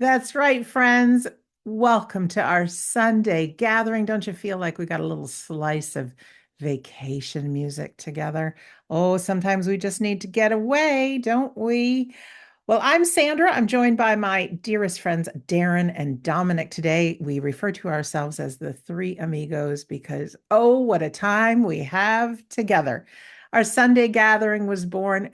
That's right, friends. Welcome to our Sunday gathering. Don't you feel like we got a little slice of vacation music together? Oh, sometimes we just need to get away, don't we? Well, I'm Sandra. I'm joined by my dearest friends, Darren and Dominic. Today, we refer to ourselves as the three amigos because, oh, what a time we have together. Our Sunday gathering was born.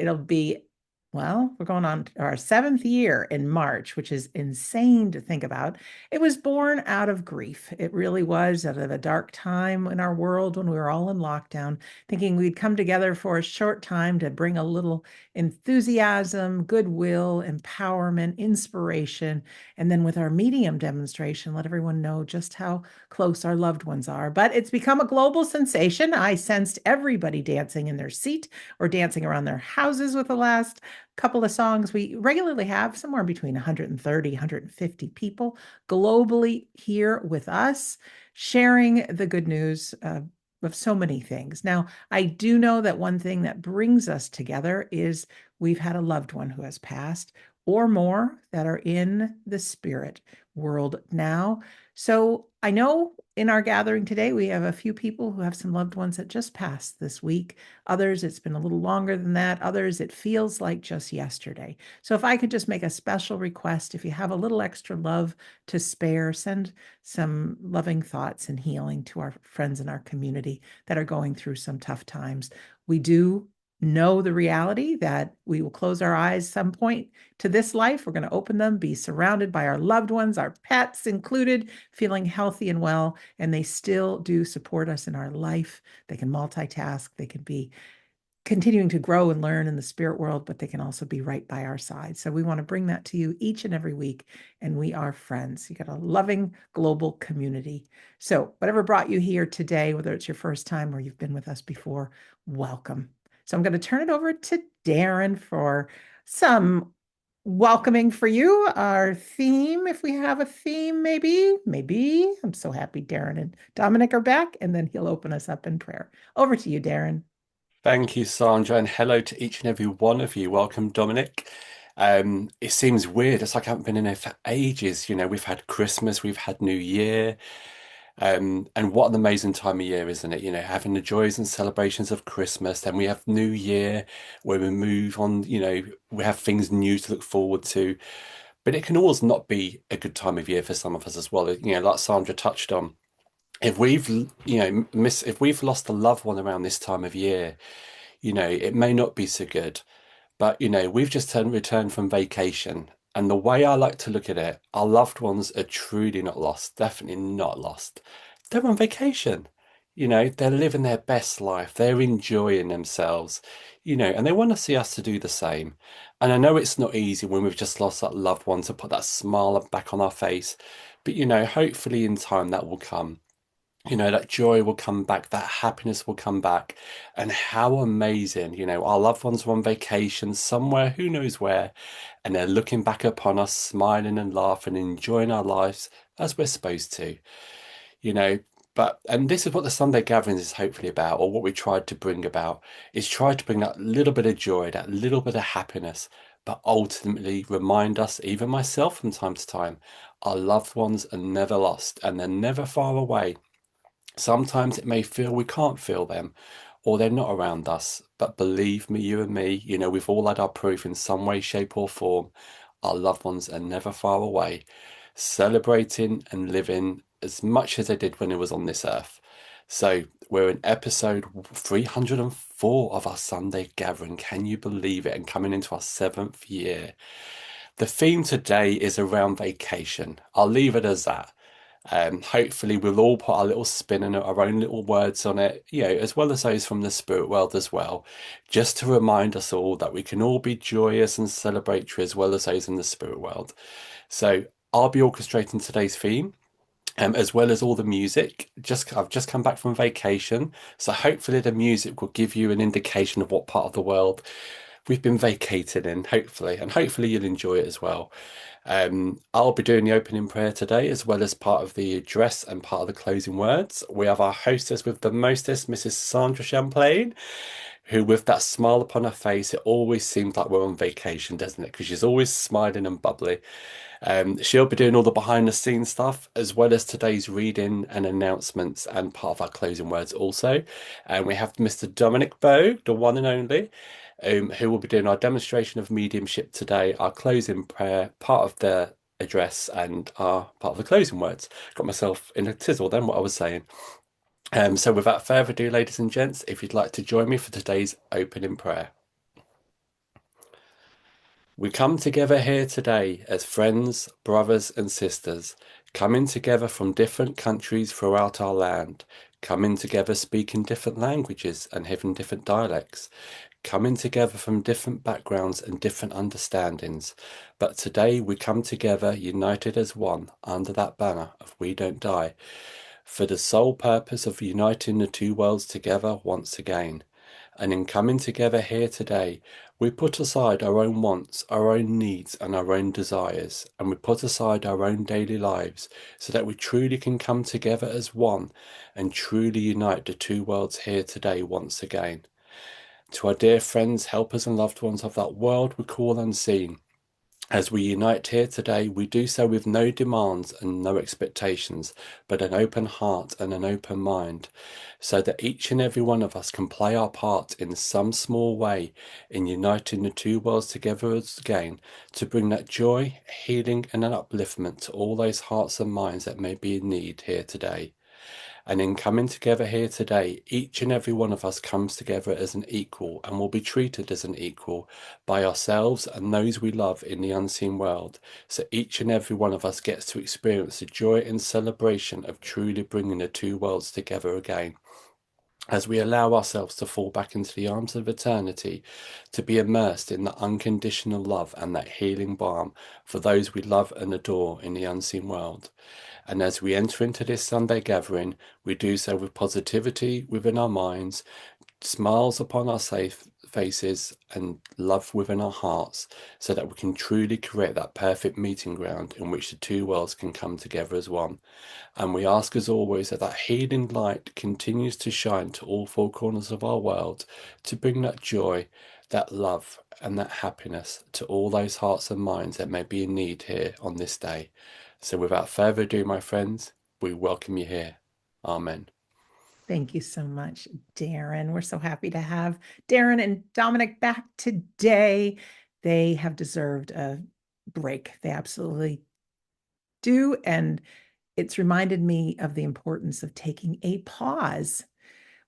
We're going on our seventh year in March, which is insane to think about. It was born out of grief. It really was out of a dark time in our world when we were all in lockdown, thinking we'd come together for a short time to bring a little enthusiasm, goodwill, empowerment, inspiration, and then with our medium demonstration, let everyone know just how close our loved ones are. But it's become a global sensation. I sensed everybody dancing in their seat or dancing around their houses with the last couple of songs. We regularly have somewhere between 130, 150 people globally here with us, sharing the good news of so many things. Now, I do know that one thing that brings us together is we've had a loved one who has passed or more that are in the spirit world now. So I know in our gathering today, we have a few people who have some loved ones that just passed this week. Others, it's been a little longer than that. Others, it feels like just yesterday. So if I could just make a special request, if you have a little extra love to spare, send some loving thoughts and healing to our friends in our community that are going through some tough times. We do know the reality that we will close our eyes some point to this life. We're going to open them, be surrounded by our loved ones, our pets included, feeling healthy and well, and they still do support us in our life. They can multitask, they can be continuing to grow and learn in the spirit world, but they can also be right by our side. So we want to bring that to you each and every week. And we are friends. You got a loving global community. So whatever brought you here today, whether it's your first time or you've been with us before, welcome. So I'm going to turn it over to Darren for some welcoming for you. Our theme, if we have a theme, maybe. I'm so happy Darren and Dominic are back, and then he'll open us up in prayer. Over to you, Darren. Thank you, Sandra, and hello to each and every one of you. Welcome, Dominic. It seems weird. It's like I haven't been in here for ages. We've had Christmas, we've had New Year, and what an amazing time of year, isn't it? Having the joys and celebrations of Christmas, then we have New Year, where we move on. We have things new to look forward to, but it can always not be a good time of year for some of us as well. Like Sandra touched on. If we've lost a loved one around this time of year, it may not be so good, but we've just returned from vacation. And the way I like to look at it, our loved ones are truly not lost, definitely not lost. They're on vacation. They're living their best life. They're enjoying themselves, and they want to see us to do the same. And I know it's not easy when we've just lost that loved one to put that smile back on our face, but hopefully in time that will come. That joy will come back, that happiness will come back. And how amazing, our loved ones are on vacation somewhere, who knows where, and they're looking back upon us, smiling and laughing, enjoying our lives as we're supposed to, you know. And this is what the Sunday gatherings is hopefully about, or what we tried to bring about, is try to bring that little bit of joy, that little bit of happiness, but ultimately remind us, even myself from time to time, our loved ones are never lost and they're never far away. Sometimes it may feel we can't feel them or they're not around us. But believe me, you and me, we've all had our proof in some way, shape, or form. Our loved ones are never far away, celebrating and living as much as they did when it was on this earth. So we're in episode 304 of our Sunday gathering. Can you believe it? And coming into our seventh year. The theme today is around vacation. I'll leave it as that. Hopefully, we'll all put our little spin and our own little words on it, as well as those from the spirit world as well, just to remind us all that we can all be joyous and celebratory as well as those in the spirit world. So, I'll be orchestrating today's theme. As well as all the music. I've just come back from vacation, so hopefully the music will give you an indication of what part of the world we've been vacating in, hopefully, and hopefully you'll enjoy it as well. I'll be doing the opening prayer today, as well as part of the address and part of the closing words. We have our hostess with the mostest, Mrs. Sandra Champlain, who, with that smile upon her face, it always seems like we're on vacation, doesn't it? Because she's always smiling and bubbly. She'll be doing all the behind the scenes stuff, as well as today's reading and announcements and part of our closing words also. And we have Mr. Dominic Bogue, the one and only, who will be doing our demonstration of mediumship today, our closing prayer, part of the address, and our part of the closing words. Got myself in a tizzle then, what I was saying. So without further ado, ladies and gents, if you'd like to join me for today's opening prayer. We come together here today as friends, brothers, and sisters, coming together from different countries throughout our land, coming together speaking different languages and having different dialects, coming together from different backgrounds and different understandings. But today we come together united as one under that banner of We Don't Die, for the sole purpose of uniting the two worlds together once again. And in coming together here today, we put aside our own wants, our own needs, and our own desires, and we put aside our own daily lives so that we truly can come together as one and truly unite the two worlds here today once again. To our dear friends, helpers, and loved ones of that world we call unseen, as we unite here today, we do so with no demands and no expectations, but an open heart and an open mind, so that each and every one of us can play our part in some small way in uniting the two worlds together again to bring that joy, healing, and an upliftment to all those hearts and minds that may be in need here today. And in coming together here today, each and every one of us comes together as an equal and will be treated as an equal by ourselves and those we love in the unseen world. So each and every one of us gets to experience the joy and celebration of truly bringing the two worlds together again. As we allow ourselves to fall back into the arms of eternity, to be immersed in the unconditional love and that healing balm for those we love and adore in the unseen world. And as we enter into this Sunday gathering, we do so with positivity within our minds, smiles upon our safe faces, and love within our hearts, so that we can truly create that perfect meeting ground in which the two worlds can come together as one. And we ask, as always, that that healing light continues to shine to all four corners of our world, to bring that joy, that love, and that happiness to all those hearts and minds that may be in need here on this day. So without further ado, my friends, we welcome you here. Amen. Thank you so much, Darren. We're so happy to have Darren and Dominic back today. They have deserved a break. They absolutely do. And it's reminded me of the importance of taking a pause.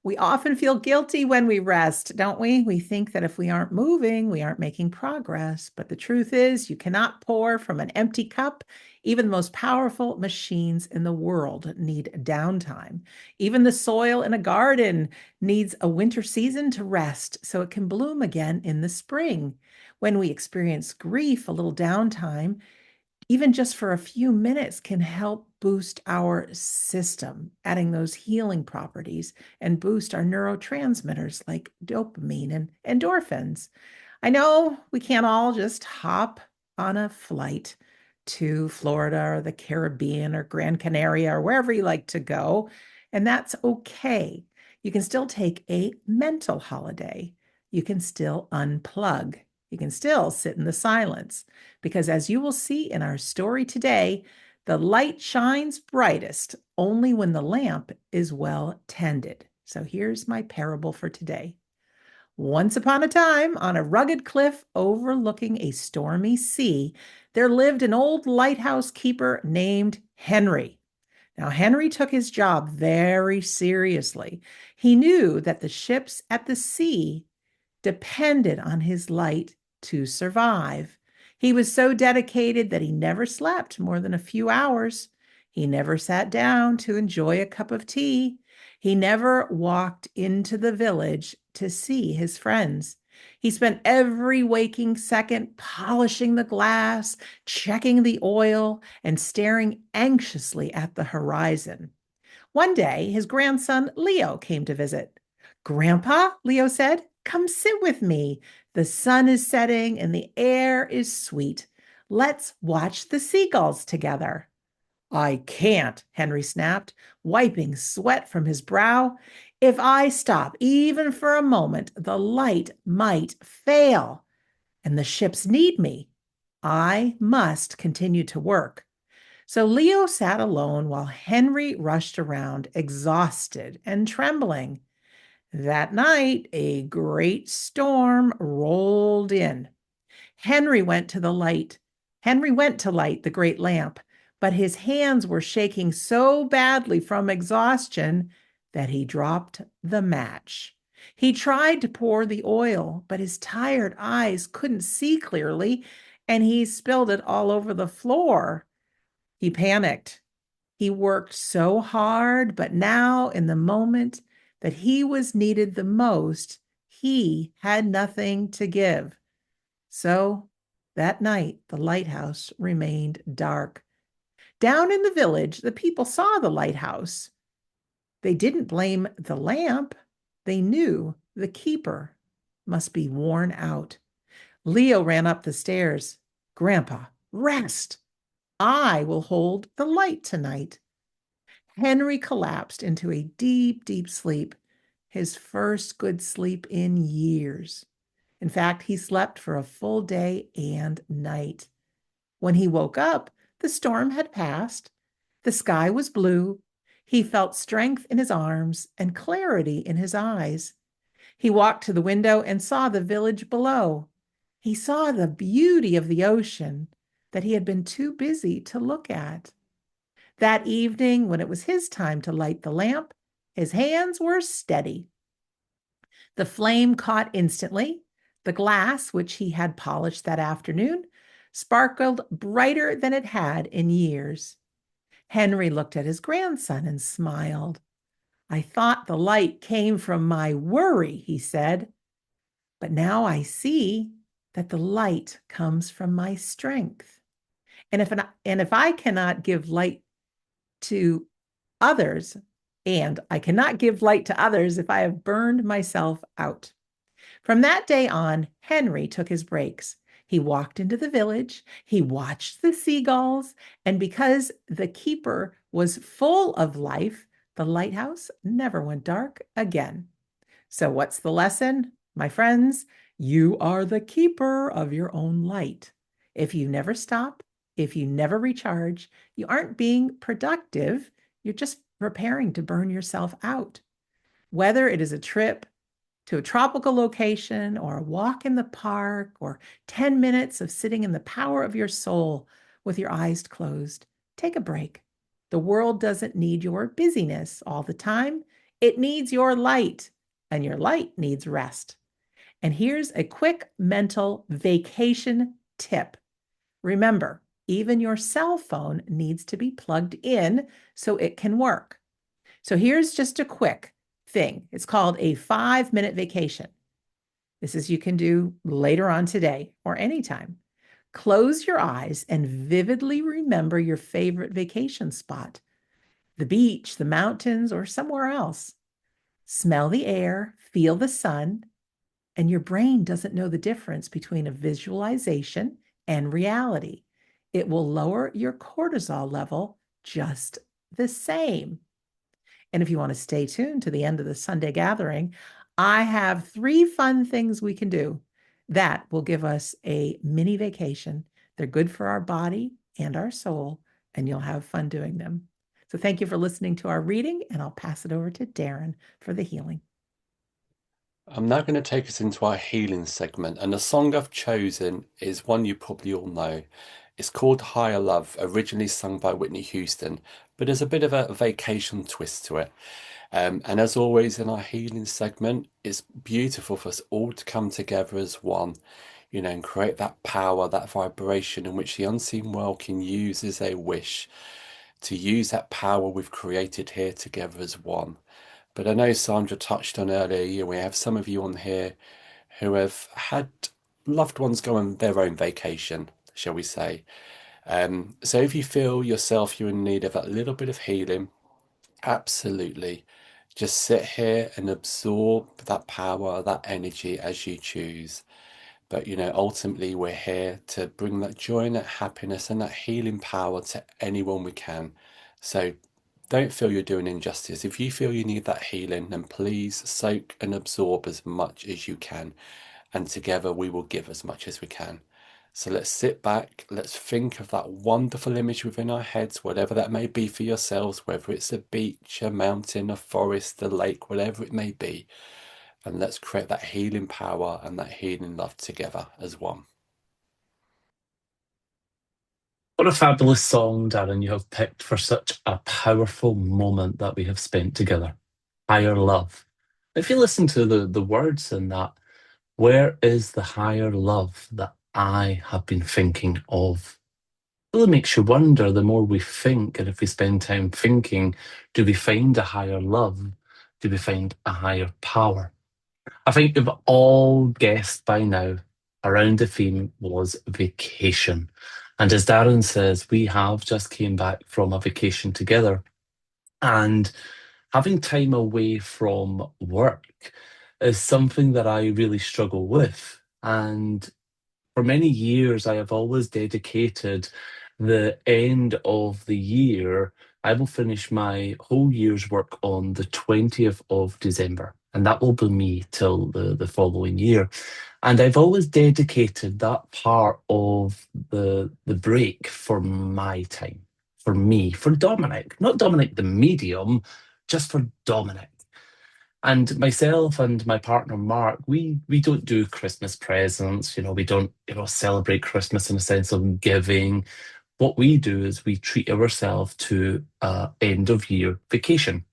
We often feel guilty when we rest, don't we? We think that if we aren't moving, we aren't making progress. But the truth is, you cannot pour from an empty cup. Even the most powerful machines in the world need downtime. Even the soil in a garden needs a winter season to rest so it can bloom again in the spring. When we experience grief, a little downtime even just for a few minutes, can help boost our system, adding those healing properties and boost our neurotransmitters like dopamine and endorphins. I know we can't all just hop on a flight to Florida or the Caribbean or Gran Canaria or wherever you like to go, and that's okay. You can still take a mental holiday. You can still unplug. You can still sit in the silence because, as you will see in our story today, the light shines brightest only when the lamp is well tended. So here's my parable for today. Once upon a time, on a rugged cliff overlooking a stormy sea, there lived an old lighthouse keeper named Henry. Now, Henry took his job very seriously. He knew that the ships at the sea depended on his light to survive. He was so dedicated that he never slept more than a few hours. He never sat down to enjoy a cup of tea. He never walked into the village to see his friends. He spent every waking second polishing the glass, checking the oil, and staring anxiously at the horizon. One day, his grandson Leo came to visit. Grandpa, Leo said, come sit with me. The sun is setting and the air is sweet. Let's watch the seagulls together. I can't, Henry snapped, wiping sweat from his brow. If I stop even for a moment, the light might fail, and the ships need me. I must continue to work. So Leo sat alone while Henry rushed around, exhausted and trembling. That night, a great storm rolled in. Henry went to the light. Henry went to light the great lamp, but his hands were shaking so badly from exhaustion that he dropped the match. He tried to pour the oil, but his tired eyes couldn't see clearly, and he spilled it all over the floor. He panicked. He worked so hard, but now, in the moment that he was needed the most, he had nothing to give. So that night, the lighthouse remained dark. Down in the village, the people saw the lighthouse. They didn't blame the lamp. They knew the keeper must be worn out. Leo ran up the stairs. Grandpa, rest. I will hold the light tonight. Henry collapsed into a deep, deep sleep, his first good sleep in years. In fact, he slept for a full day and night. When he woke up, the storm had passed. The sky was blue. He felt strength in his arms and clarity in his eyes. He walked to the window and saw the village below. He saw the beauty of the ocean that he had been too busy to look at. That evening, when it was his time to light the lamp, his hands were steady. The flame caught instantly. The glass, which he had polished that afternoon, sparkled brighter than it had in years. Henry looked at his grandson and smiled. I thought the light came from my worry, he said, but now I see that the light comes from my strength. And if I cannot give light to others, and I cannot give light to others if I have burned myself out. From that day on, Henry took his breaks. He walked into the village, he watched the seagulls, and because the keeper was full of life, the lighthouse never went dark again. So, what's the lesson, my friends? You are the keeper of your own light. If you never stop, if you never recharge, you aren't being productive. You're just preparing to burn yourself out. Whether it is a trip to a tropical location or a walk in the park or 10 minutes of sitting in the power of your soul with your eyes closed, take a break. The world doesn't need your busyness all the time. It needs your light, and your light needs rest. And here's a quick mental vacation tip. Remember, even your cell phone needs to be plugged in so it can work. So here's just a quick thing. It's called a 5-minute vacation. This is you can do later on today or anytime. Close your eyes and vividly remember your favorite vacation spot, the beach, the mountains, or somewhere else. Smell the air, feel the sun, and your brain doesn't know the difference between a visualization and reality. It will lower your cortisol level just the same. And if you want to stay tuned to the end of the Sunday gathering, I have 3 fun things we can do that will give us a mini vacation. They're good for our body and our soul, and you'll have fun doing them. So thank you for listening to our reading, and I'll pass it over to Darren for the healing. I'm now going to take us into our healing segment, and the song I've chosen is one you probably all know. It's called Higher Love, originally sung by Whitney Houston, but there's a bit of a vacation twist to it. And as always in our healing segment, it's beautiful for us all to come together as one, and create that power, that vibration in which the unseen world can use as a wish to use that power we've created here together as one. But I know Sandra touched on earlier, we have some of you on here who have had loved ones go on their own vacation, shall we say. So if you feel yourself you're in need of a little bit of healing, absolutely. Just sit here and absorb that power, that energy as you choose. But, ultimately, we're here to bring that joy and that happiness and that healing power to anyone we can. So don't feel you're doing injustice. If you feel you need that healing, then please soak and absorb as much as you can. And together we will give as much as we can. So let's sit back, let's think of that wonderful image within our heads, whatever that may be for yourselves, whether it's a beach, a mountain, a forest, a lake, whatever it may be. And let's create that healing power and that healing love together as one. What a fabulous song, Darren, you have picked for such a powerful moment that we have spent together. Higher love. If you listen to the words in that, where is the higher love that I have been thinking of? It really makes you wonder the more we think, and if we spend time thinking, do we find a higher love? Do we find a higher power? I think we've all guessed by now around the theme was vacation. And as Darren says, we have just came back from a vacation together. And having time away from work is something that I really struggle with. And for many years, I have always dedicated the end of the year. I will finish my whole year's work on the 20th of December, and that will be me till the following year. And I've always dedicated that part of the break for my time, for me, for Dominic, not Dominic the medium, just for Dominic. And myself and my partner Mark, we don't do Christmas presents, we don't, celebrate Christmas in a sense of giving. What we do is we treat ourselves to a end of year vacation.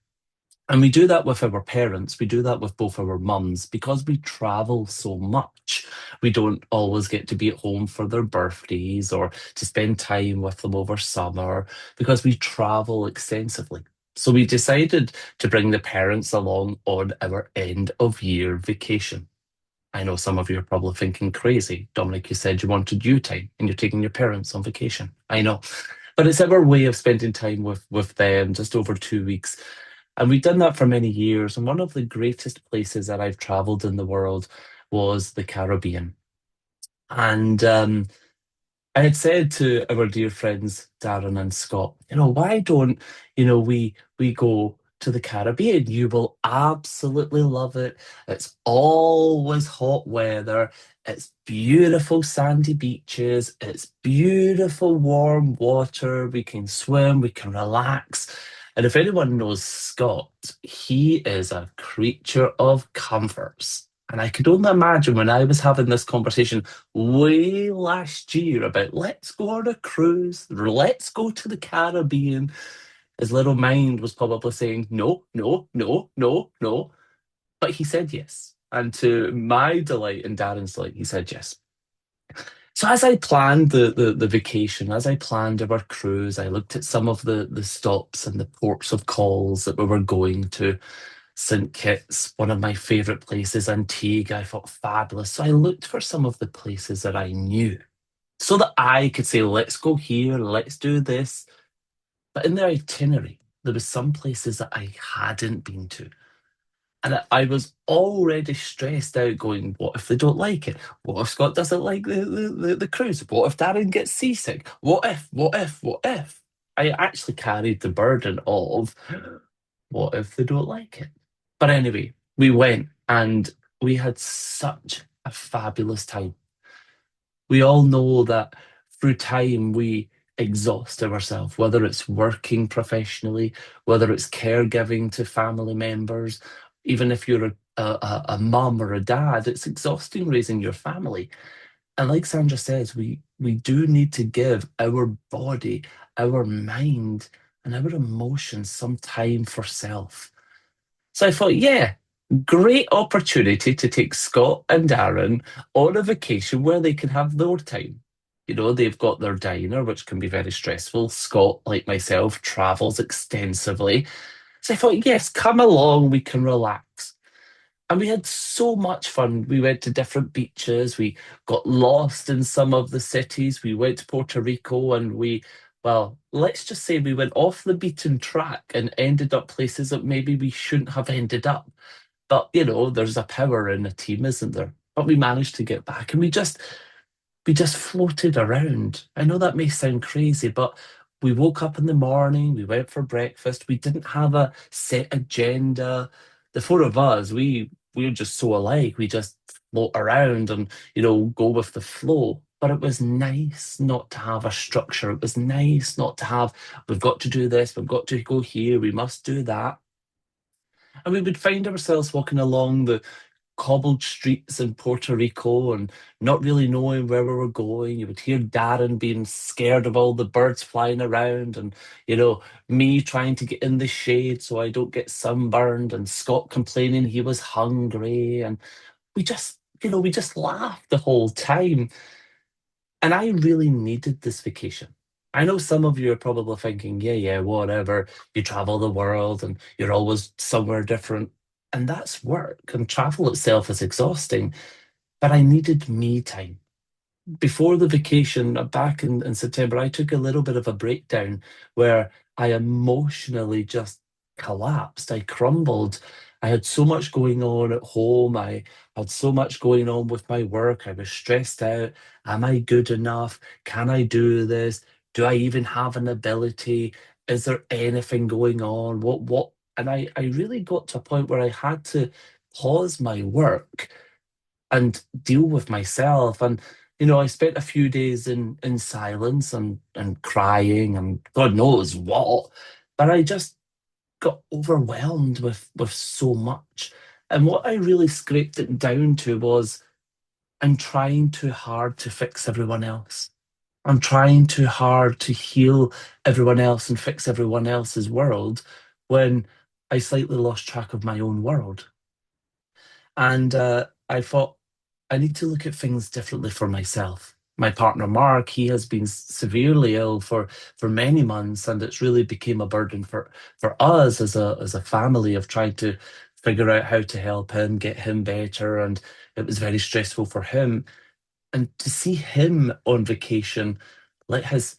And we do that with our parents. We do that with both our mums because we travel so much. We don't always get to be at home for their birthdays or to spend time with them over summer because we travel extensively. So we decided to bring the parents along on our end of year vacation. I know some of you are probably thinking crazy. Dominic, you said you wanted you time and you're taking your parents on vacation. I know. But it's our way of spending time with them, just over 2 weeks. And we've done that for many years. And one of the greatest places that I've traveled in the world was the Caribbean. And I had said to our dear friends Darren and Scott, why don't we go to the Caribbean? You will absolutely love it. It's always hot weather. It's beautiful sandy beaches. It's beautiful warm water. We can swim. We can relax. And if anyone knows Scott, he is a creature of comforts. And I could only imagine when I was having this conversation way last year about let's go on a cruise, let's go to the Caribbean. His little mind was probably saying, no, no, no, no, no. But he said yes. And to my delight and Darren's delight, he said yes. So as I planned the vacation, as I planned our cruise, I looked at some of the stops and the ports of calls that we were going to. St. Kitts, one of my favourite places, Antigua, I thought fabulous. So I looked for some of the places that I knew so that I could say, let's go here, let's do this. But in the itinerary, there was some places that I hadn't been to. And I was already stressed out going, what if they don't like it? What if Scott doesn't like the cruise? What if Darren gets seasick? What if? I actually carried the burden of what if they don't like it? But anyway, we went and we had such a fabulous time. We all know that through time we exhaust ourselves, whether it's working professionally, whether it's caregiving to family members, even if you're a mum or a dad, it's exhausting raising your family. And like Sandra says, we do need to give our body, our mind, and our emotions some time for self. So I thought, yeah, great opportunity to take Scott and Darren on a vacation where they can have their time. They've got their diner, which can be very stressful. Scott, like myself, travels extensively. So I thought, yes, come along, we can relax. And we had so much fun. We went to different beaches. We got lost in some of the cities. We went to Puerto Rico and well, let's just say we went off the beaten track and ended up places that maybe we shouldn't have ended up. But, there's a power in a team, isn't there? but we managed to get back, and we just floated around. I know that may sound crazy, but we woke up in the morning, we went for breakfast, we didn't have a set agenda. The four of us, we're just so alike. We just float around and, go with the flow. But it was nice not to have a structure. It was nice not to have, we've got to do this, we've got to go here, we must do that. And we would find ourselves walking along the cobbled streets in Puerto Rico and not really knowing where we were going. You would hear Darren being scared of all the birds flying around, and me trying to get in the shade so I don't get sunburned, and Scott complaining he was hungry. And we just laughed the whole time. And I really needed this vacation. I know some of you are probably thinking, yeah, yeah, whatever. You travel the world and you're always somewhere different. And that's work, and travel itself is exhausting. But I needed me time. Before the vacation, back in September, I took a little bit of a breakdown where I emotionally just collapsed. I crumbled. I had so much going on at home. I had so much going on with my work. I was stressed out. Am I good enough? Can I do this? Do I even have an ability? Is there anything going on? What? And I really got to a point where I had to pause my work and deal with myself. And I spent a few days in silence and crying and God knows what. But I just got overwhelmed with so much. And what I really scraped it down to was I'm trying too hard to fix everyone else. I'm trying too hard to heal everyone else and fix everyone else's world when I slightly lost track of my own world. And I thought, I need to look at things differently for myself. My partner Mark, he has been severely ill for many months, and it's really became a burden for us as a family of trying to figure out how to help him, get him better, and it was very stressful for him. And to see him on vacation, let his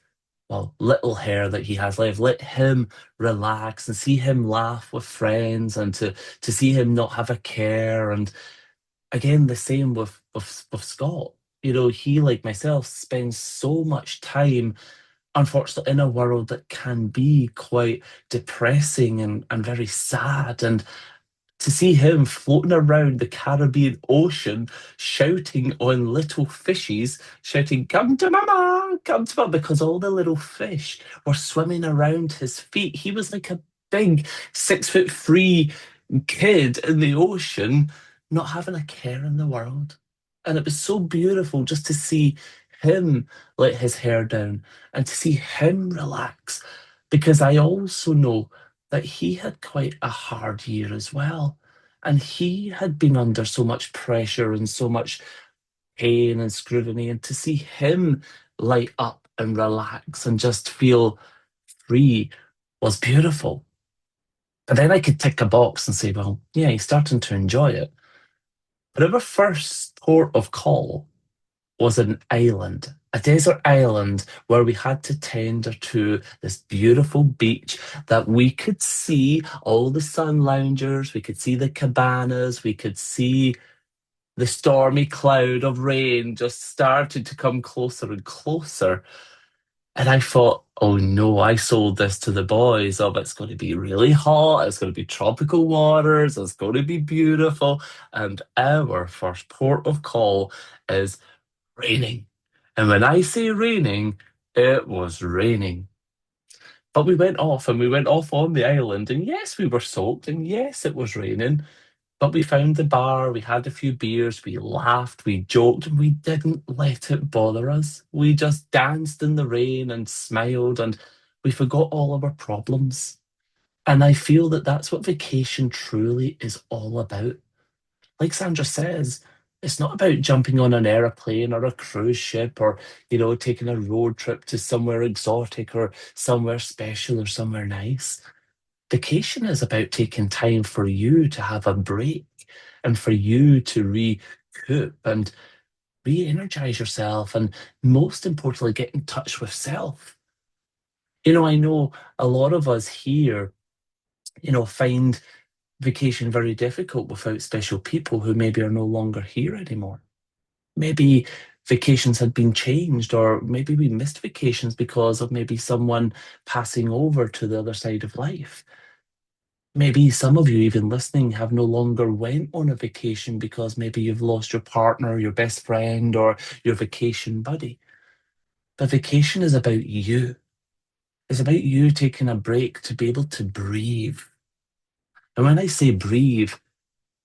little hair that he has left, let him relax and see him laugh with friends, and to see him not have a care. And again, the same with Scott. He, like myself, spends so much time, unfortunately, in a world that can be quite depressing and very sad. And to see him floating around the Caribbean Ocean, shouting on little fishes, shouting, "Come to mama, come to mama," because all the little fish were swimming around his feet. He was like a big 6'3" kid in the ocean, not having a care in the world. And it was so beautiful just to see him let his hair down and to see him relax, because I also know that he had quite a hard year as well. And he had been under so much pressure and so much pain and scrutiny. And to see him light up and relax and just feel free was beautiful. But then I could tick a box and say, well, yeah, he's starting to enjoy it. But our first port of call was an island, a desert island where we had to tender to this beautiful beach that we could see all the sun loungers, we could see the cabanas, we could see the stormy cloud of rain just started to come closer and closer. And I thought, oh no, I sold this to the boys. Oh, it's going to be really hot. It's going to be tropical waters. It's going to be beautiful. And our first port of call is raining. And when I say raining, it was raining. But we went off on the island, and yes, we were soaked, and yes, it was raining. But we found the bar, we had a few beers, we laughed, we joked, and we didn't let it bother us. We just danced in the rain and smiled, and we forgot all of our problems. And I feel that that's what vacation truly is all about. Like Sandra says, it's not about jumping on an airplane or a cruise ship or, taking a road trip to somewhere exotic or somewhere special or somewhere nice. Vacation is about taking time for you to have a break and for you to recoup and re energize yourself. And most importantly, get in touch with self. I know a lot of us here, find vacation very difficult without special people who maybe are no longer here anymore. Maybe vacations had been changed, or maybe we missed vacations because of maybe someone passing over to the other side of life. Maybe some of you, even listening, have no longer went on a vacation because maybe you've lost your partner, your best friend, or your vacation buddy. But vacation is about you. It's about you taking a break to be able to breathe. And when I say breathe,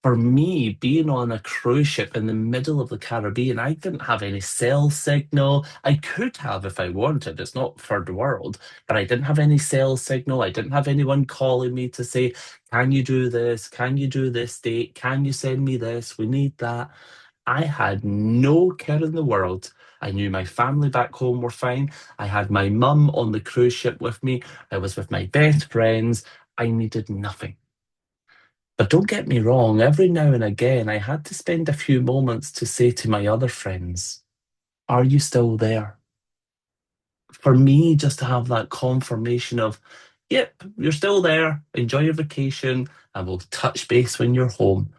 for me, being on a cruise ship in the middle of the Caribbean, I didn't have any cell signal. I could have if I wanted. It's not third world, but I didn't have any cell signal. I didn't have anyone calling me to say, can you do this? Can you do this date? Can you send me this? We need that. I had no care in the world. I knew my family back home were fine. I had my mum on the cruise ship with me. I was with my best friends. I needed nothing. But don't get me wrong, every now and again, I had to spend a few moments to say to my other friends, are you still there? For me, just to have that confirmation of, yep, you're still there, enjoy your vacation, and we'll touch base when you're home.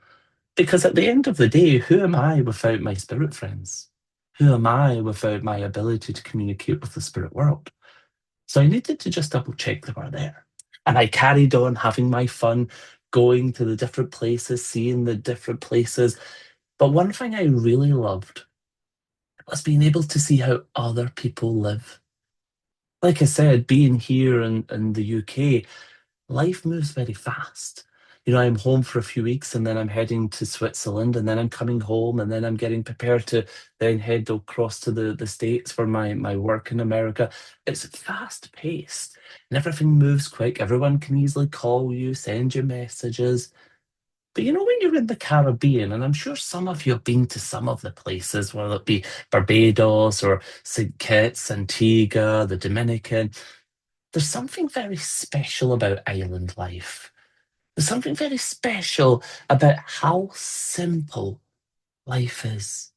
Because at the end of the day, who am I without my spirit friends? Who am I without my ability to communicate with the spirit world? So I needed to just double check they were there. And I carried on having my fun, going to the different places, seeing the different places. But one thing I really loved was being able to see how other people live. Like I said, being here in the UK, life moves very fast. I'm home for a few weeks and then I'm heading to Switzerland and then I'm coming home and then I'm getting prepared to then head across to the States for my work in America. It's fast paced and everything moves quick. Everyone can easily call you, send you messages. But when you're in the Caribbean, and I'm sure some of you have been to some of the places, whether it be Barbados or St. Kitts, Antigua, the Dominican, there's something very special about island life. There's something very special about how simple life is.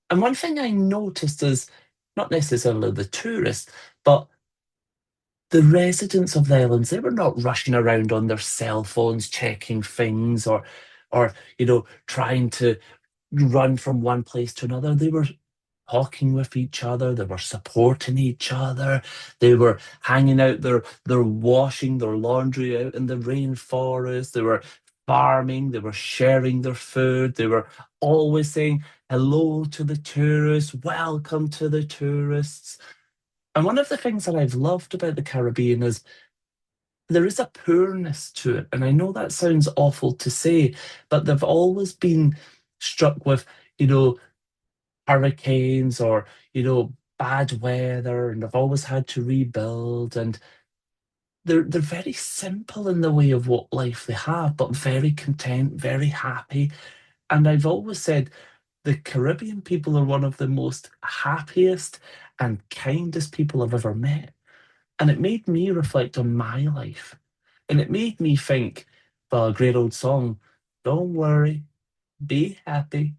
And one thing I noticed is not necessarily the tourists, but the residents of the islands, they were not rushing around on their cell phones checking things or trying to run from one place to another. They were talking with each other, they were supporting each other, they were hanging out they're washing their laundry out in the rainforest, they were farming, they were sharing their food, they were always saying hello to the tourists, welcome to the tourists. And one of the things that I've loved about the Caribbean is there is a poorness to it. And I know that sounds awful to say, but they've always been struck with, you know, hurricanes or bad weather, and they've always had to rebuild, and they're very simple in the way of what life they have, but very content, very happy. And I've always said the Caribbean people are one of the most happiest and kindest people I've ever met. And it made me reflect on my life, and it made me think, well, a great old song, don't worry, be happy,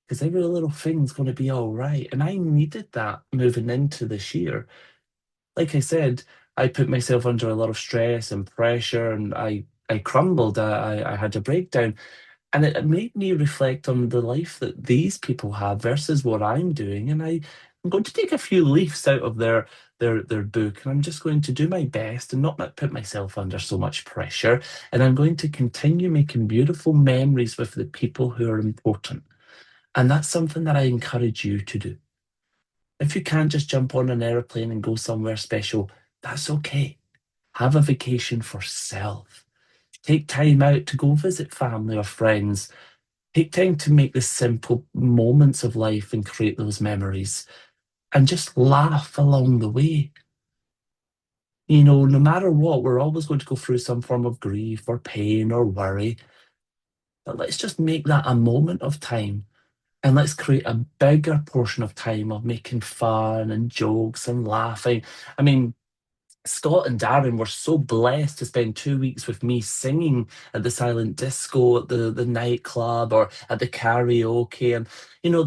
because every little thing's going to be all right. And I needed that moving into this year. Like I said, I put myself under a lot of stress and pressure, and I crumbled. I had a breakdown, and it made me reflect on the life that these people have versus what I'm doing. And I'm going to take a few leaves out of their book, and I'm just going to do my best and not put myself under so much pressure. And I'm going to continue making beautiful memories with the people who are important. And that's something that I encourage you to do. If you can't just jump on an airplane and go somewhere special, that's okay. Have a vacation for self. Take time out to go visit family or friends. Take time to make the simple moments of life and create those memories. And just laugh along the way. No matter what, we're always going to go through some form of grief or pain or worry. But let's just make that a moment of time. And let's create a bigger portion of time of making fun and jokes and laughing. I mean, Scott and Darren were so blessed to spend 2 weeks with me singing at the silent disco, at the nightclub, or at the karaoke. And,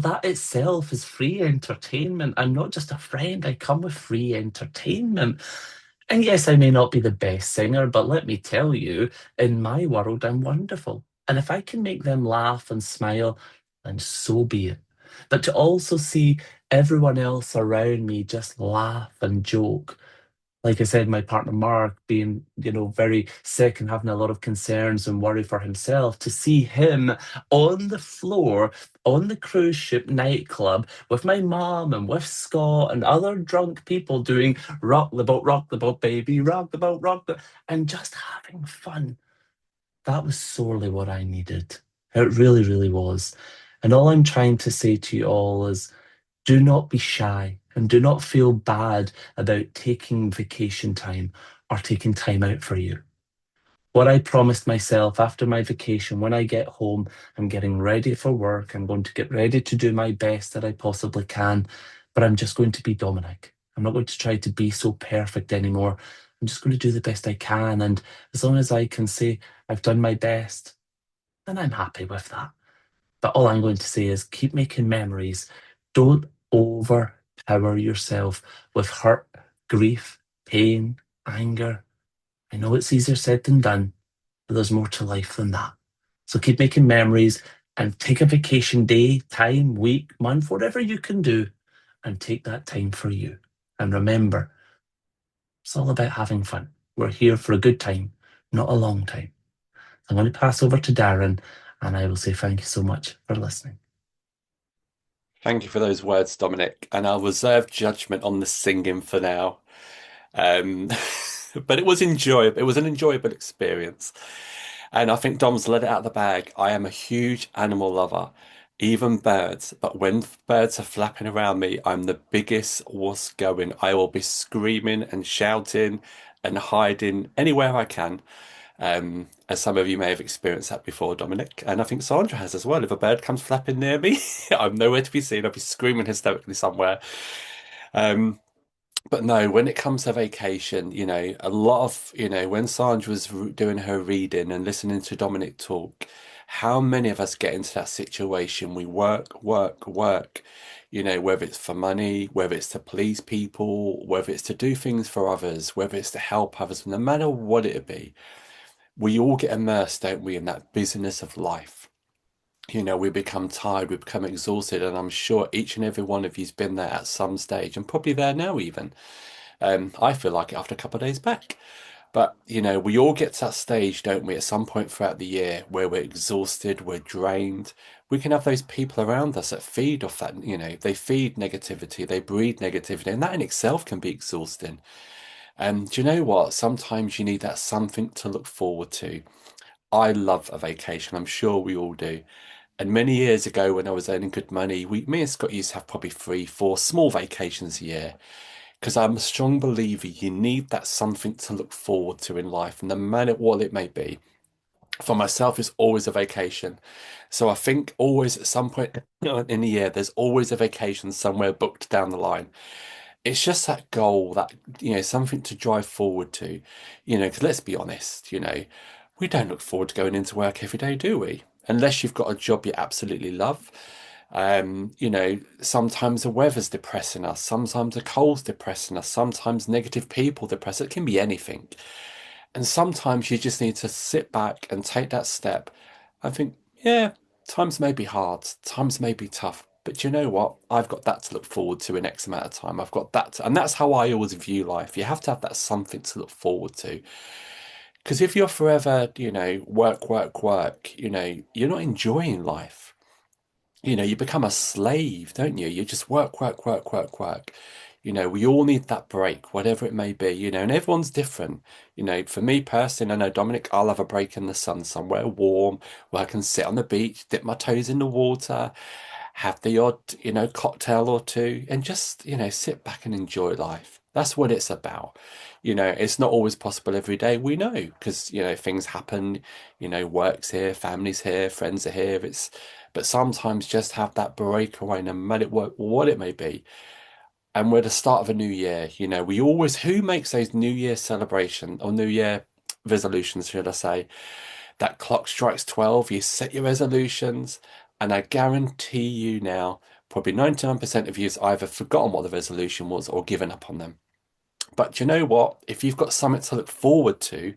that itself is free entertainment. I'm not just a friend, I come with free entertainment. And yes, I may not be the best singer, but let me tell you, in my world, I'm wonderful. And if I can make them laugh and smile, then so be it. but to also see everyone else around me just laugh and joke. Like I said, my partner Mark being, very sick and having a lot of concerns and worry for himself, to see him on the floor on the cruise ship nightclub with my mom and with Scott and other drunk people doing rock the boat, baby, rock the boat, and just having fun. That was sorely what I needed. It really, really was. And all I'm trying to say to you all is, do not be shy and do not feel bad about taking vacation time or taking time out for you. What I promised myself after my vacation, when I get home, I'm getting ready for work. I'm going to get ready to do my best that I possibly can, but I'm just going to be Dominic. I'm not going to try to be so perfect anymore. I'm just going to do the best I can. And as long as I can say I've done my best, then I'm happy with that. But all I'm going to say is keep making memories. Don't overpower yourself with hurt, grief, pain, anger. I know it's easier said than done, but there's more to life than that. So keep making memories and take a vacation day, time, week, month, whatever you can do, and take that time for you. And remember, it's all about having fun. We're here for a good time, not a long time. I'm going to pass over to Darren, and I will say thank you so much for listening. Thank you for those words, Dominic. And I'll reserve judgment on the singing for now. Um, but it was enjoyable. It was an enjoyable experience. And I think Dom's let it out of the bag. I am a huge animal lover, even birds. But when birds are flapping around me, I'm the biggest wuss going. I will be screaming and shouting and hiding anywhere I can. As some of you may have experienced that before, Dominic, and I think Sandra has as well. If a bird comes flapping near me, I'm nowhere to be seen. I'll be screaming hysterically somewhere. Um, but no, when it comes to vacation, a lot of, when Sandra was doing her reading and listening to Dominic talk, how many of us get into that situation? We work, work, work, whether it's for money, whether it's to please people, whether it's to do things for others, whether it's to help others, no matter what it be, we all get immersed, don't we, in that busyness of life. We become tired, we become exhausted, and I'm sure each and every one of you's been there at some stage, and probably there now even. I feel like it after a couple of days back. But, we all get to that stage, don't we, at some point throughout the year where we're exhausted, we're drained. We can have those people around us that feed off that, they feed negativity, they breed negativity, and that in itself can be exhausting. And do you know what? Sometimes you need that something to look forward to. I love a vacation. I'm sure we all do. And many years ago, when I was earning good money, me and Scott used to have probably 3, 4 small vacations a year. Because I'm a strong believer you need that something to look forward to in life, no matter what it may be. For myself, it's always a vacation. So I think always at some point in the year, there's always a vacation somewhere booked down the line. It's just that goal, that, something to drive forward to, because let's be honest, we don't look forward to going into work every day, do we? Unless you've got a job you absolutely love. Sometimes the weather's depressing us, sometimes the cold's depressing us, sometimes negative people depress us. It can be anything. And sometimes you just need to sit back and take that step and think, yeah, times may be hard, times may be tough, but you know what? I've got that to look forward to in X amount of time. I've got that and that's how I always view life. You have to have that something to look forward to. Because if you're forever, work, work, work, you're not enjoying life. You become a slave, don't you? You just work, work, work, work, work. We all need that break, whatever it may be, and everyone's different. For me personally, I know Dominic, I'll have a break in the sun somewhere warm where I can sit on the beach, dip my toes in the water, have the odd, cocktail or two, and just, sit back and enjoy life. That's what it's about. It's not always possible every day. We know because, things happen, work's here, family's here, friends are here. But sometimes just have that breakaway, no matter what it may be. And we're at the start of a new year. Who makes those New Year celebration or New Year resolutions, should I say? That clock strikes 12, you set your resolutions, and I guarantee you now, probably 99% of you has either forgotten what the resolution was or given up on them. But you know what? If you've got something to look forward to,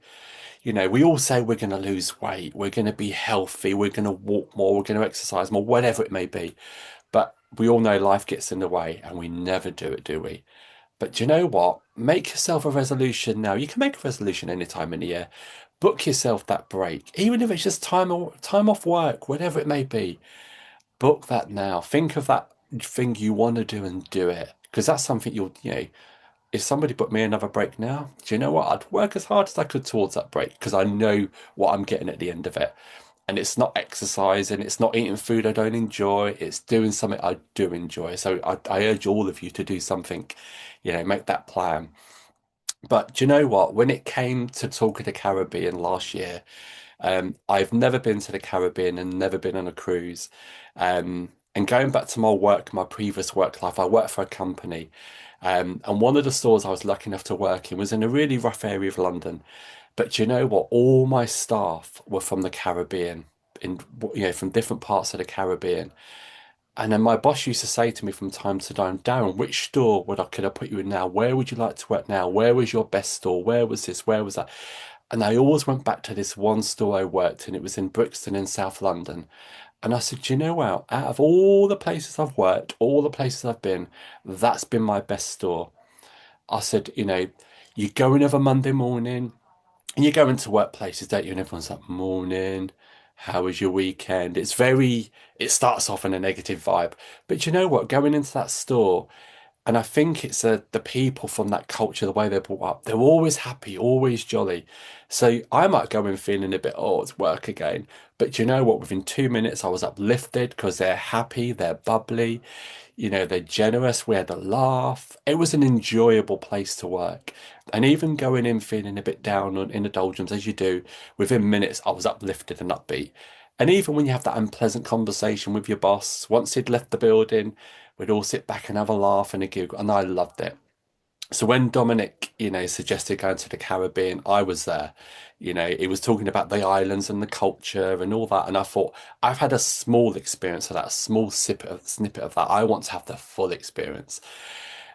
we all say we're going to lose weight, we're going to be healthy, we're going to walk more, we're going to exercise more, whatever it may be. But we all know life gets in the way and we never do it, do we? But do you know what? Make yourself a resolution now. You can make a resolution any time in the year. Book yourself that break, even if it's just time off work, whatever it may be. Book that now. Think of that thing you want to do and do it, because that's something if somebody put me another break now, do you know what? I'd work as hard as I could towards that break because I know what I'm getting at the end of it. And it's not exercise and it's not eating food I don't enjoy. It's doing something I do enjoy. So I urge all of you to do something, make that plan. But do you know what? When it came to talk of the Caribbean last year, I've never been to the Caribbean and never been on a cruise. And going back to my work, my previous work life, I worked for a company. And one of the stores I was lucky enough to work in was in a really rough area of London. But do you know what? All my staff were from the Caribbean, from different parts of the Caribbean. And then my boss used to say to me from time to time, Darren, which store could I put you in now? Where would you like to work now? Where was your best store? Where was this? Where was that? And I always went back to this one store I worked in. It was in Brixton in South London. And I said, "Do you know what? Out of all the places I've worked, all the places I've been, that's been my best store." I said, you go in of a Monday morning and you go into workplaces, don't you? And everyone's like, morning, how was your weekend? It starts off in a negative vibe. But you know what? Going into that store, and I think it's the people from that culture, the way they're brought up, they're always happy, always jolly. So I might go in feeling a bit, oh, it's work again. But you know what? Within 2 minutes, I was uplifted because they're happy, they're bubbly, they're generous. We had a laugh. It was an enjoyable place to work. And even going in feeling a bit down in the doldrums, as you do, within minutes, I was uplifted and upbeat. And even when you have that unpleasant conversation with your boss, once he'd left the building, we'd all sit back and have a laugh and a giggle, and I loved it. So when Dominic, suggested going to the Caribbean, I was there. He was talking about the islands and the culture and all that, and I thought I've had a small experience of that, a small snippet of that. I want to have the full experience.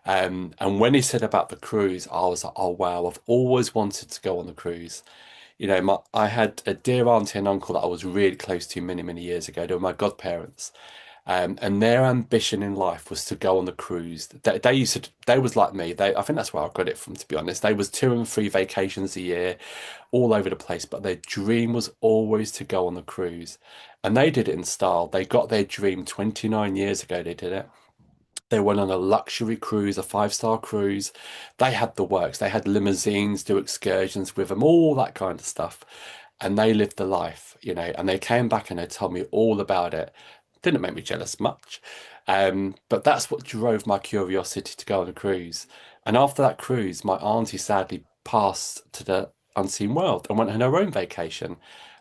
And when he said about the cruise, I was like, oh wow, I've always wanted to go on the cruise. I had a dear auntie and uncle that I was really close to many, many years ago. They were my godparents. And their ambition in life was to go on the cruise. They was like me. I think that's where I got it from, to be honest. They was 2 and 3 vacations a year, all over the place. But their dream was always to go on the cruise, and they did it in style. They got their dream 29 years ago. They did it. They went on a luxury cruise, a 5-star cruise. They had the works. They had limousines, do excursions with them, all that kind of stuff. And they lived the life, and they came back and they told me all about it. Didn't make me jealous much. But that's what drove my curiosity to go on a cruise. And after that cruise, my auntie sadly passed to the unseen world and went on her own vacation.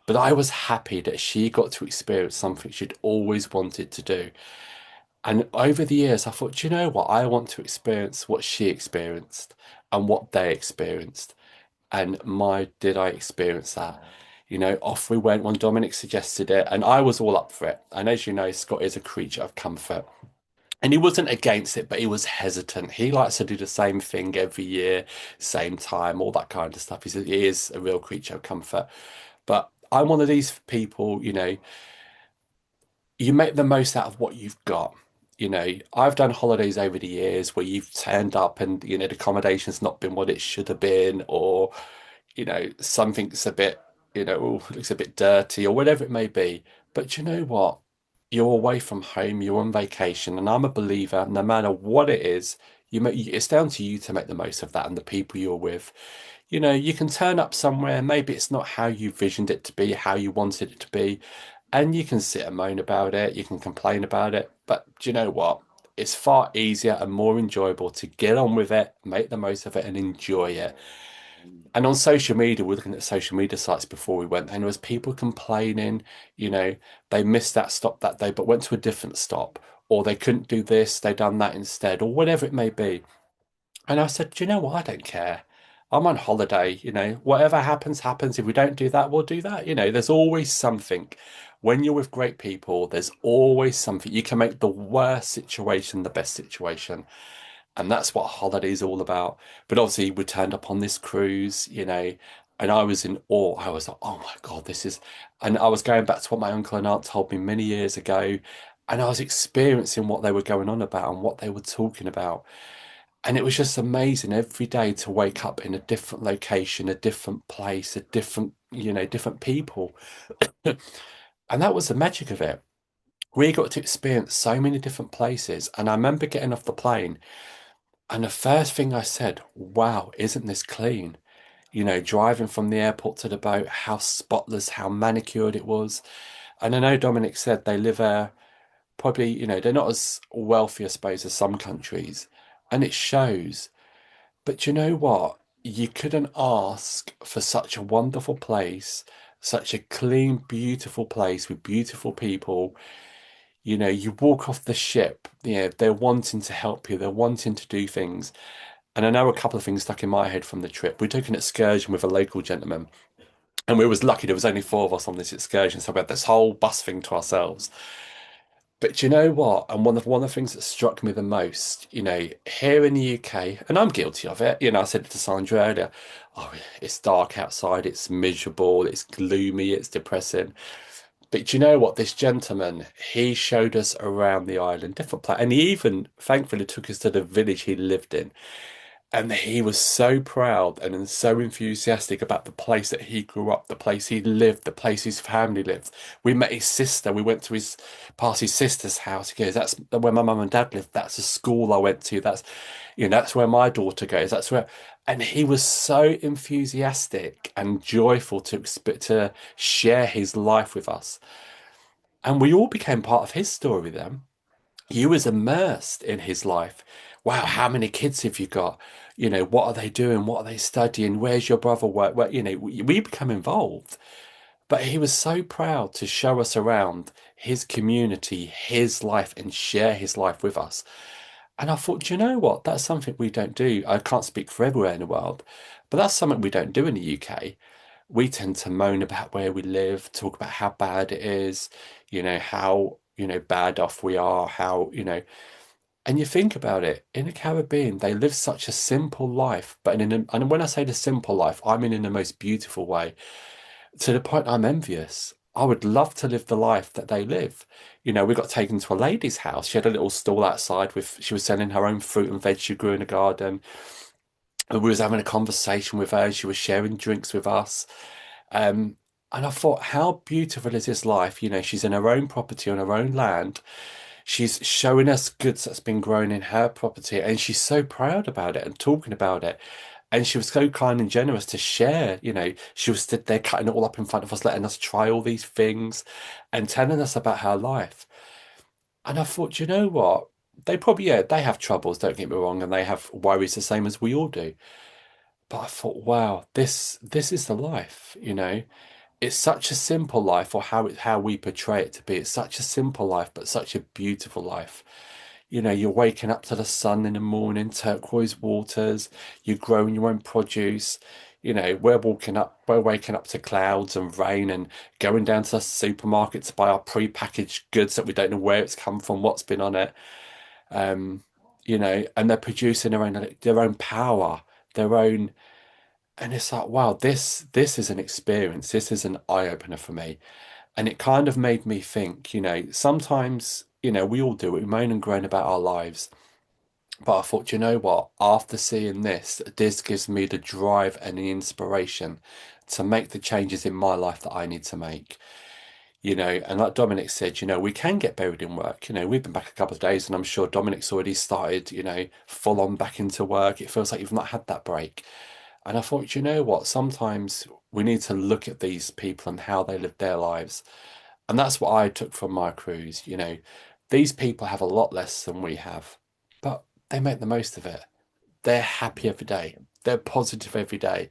But I was happy that she got to experience something she'd always wanted to do. And over the years, I thought, "Do you know what? I want to experience what she experienced and what they experienced." And my, did I experience that? Off we went when Dominic suggested it, and I was all up for it. And as you know, Scott is a creature of comfort. And he wasn't against it, but he was hesitant. He likes to do the same thing every year, same time, all that kind of stuff. He is a real creature of comfort. But I'm one of these people, you make the most out of what you've got. I've done holidays over the years where you've turned up and, the accommodation's not been what it should have been, or, something's a bit, looks a bit dirty or whatever it may be. But you know what? You're away from home, you're on vacation, and I'm a believer, no matter what it is, it's down to you to make the most of that and the people you're with. You can turn up somewhere, maybe it's not how you visioned it to be, how you wanted it to be, and you can sit and moan about it, you can complain about it, but do you know what? It's far easier and more enjoyable to get on with it, make the most of it, and enjoy it. And on social media, we're looking at social media sites before we went, and there was people complaining, you know, they missed that stop that day, but went to a different stop, or they couldn't do this, they done that instead, or whatever it may be. And I said, "Do you know what? I don't care. I'm on holiday, whatever happens, happens. If we don't do that, we'll do that. There's always something. When you're with great people, there's always something. You can make the worst situation the best situation. And that's what holiday is all about. But obviously, we turned up on this cruise, and I was in awe. I was like, oh my God, this is. And I was going back to what my uncle and aunt told me many years ago. and I was experiencing what they were going on about and what they were talking about. And it was just amazing every day to wake up in a different location, a different place, a different, different people. And that was the magic of it. We got to experience so many different places. And I remember getting off the plane, and the first thing I said, wow, isn't this clean? Driving from the airport to the boat, how spotless, how manicured it was. And I know Dominic said they live probably, they're not as wealthy, I suppose, as some countries. And it shows. But you know what? You couldn't ask for such a wonderful place, such a clean, beautiful place with beautiful people. You walk off the ship, they're wanting to help you, they're wanting to do things. And I know a couple of things stuck in my head from the trip. We took an excursion with a local gentleman, and we was lucky there was only four of us on this excursion, so we had this whole bus thing to ourselves. But you know what? And one of the things that struck me the most, here in the UK, and I'm guilty of it. I said it to Sandra earlier. Oh, it's dark outside. It's miserable. It's gloomy. It's depressing. But you know what? This gentleman, he showed us around the island, different places, and he even thankfully took us to the village he lived in. And he was so proud and so enthusiastic about the place that he grew up, the place he lived, the place his family lived. We met his sister. We went to past his sister's house. He goes, "That's where my mum and dad lived. That's the school I went to. That's where my daughter goes. That's where." And he was so enthusiastic and joyful to share his life with us. And we all became part of his story then. You was immersed in his life. Wow, how many kids have you got? What are they doing? What are they studying? Where's your brother work? Well, we become involved. But he was so proud to show us around his community, his life, and share his life with us. And I thought, do you know what? That's something we don't do. I can't speak for everywhere in the world, but that's something we don't do in the UK. We tend to moan about where we live, talk about how bad it is, how, bad off we are, how, and you think about it, in the Caribbean, they live such a simple life, but and when I say the simple life, I mean in the most beautiful way, to the point I'm envious. I would love to live the life that they live. We got taken to a lady's house. She had a little stall outside she was selling her own fruit and veg she grew in a garden. And we was having a conversation with her. She was sharing drinks with us. Um, and I thought, how beautiful is this life? She's in her own property on her own land. She's showing us goods that's been grown in her property, and she's so proud about it and talking about it. And she was so kind and generous to share. She was stood there cutting it all up in front of us, letting us try all these things and telling us about her life. And I thought, you know what? They probably, yeah, they have troubles, don't get me wrong, and they have worries the same as we all do. But I thought, wow, this is the life. It's such a simple life, or how we portray it to be. It's such a simple life, but such a beautiful life. You're waking up to the sun in the morning, turquoise waters, you're growing your own produce. We're waking up to clouds and rain and going down to the supermarket to buy our pre-packaged goods that we don't know where it's come from, what's been on it. Um, and they're producing their own power, their own, and it's like, wow, this is an experience. This is an eye opener for me. And it kind of made me think, sometimes, we all do it, we moan and groan about our lives. But I thought, you know what? After seeing this gives me the drive and the inspiration to make the changes in my life that I need to make. And like Dominic said, we can get buried in work. We've been back a couple of days and I'm sure Dominic's already started, full on back into work. It feels like you've not had that break. And I thought, you know what? Sometimes we need to look at these people and how they live their lives. And that's what I took from my cruise. These people have a lot less than we have, but they make the most of it. They're happy every day. They're positive every day.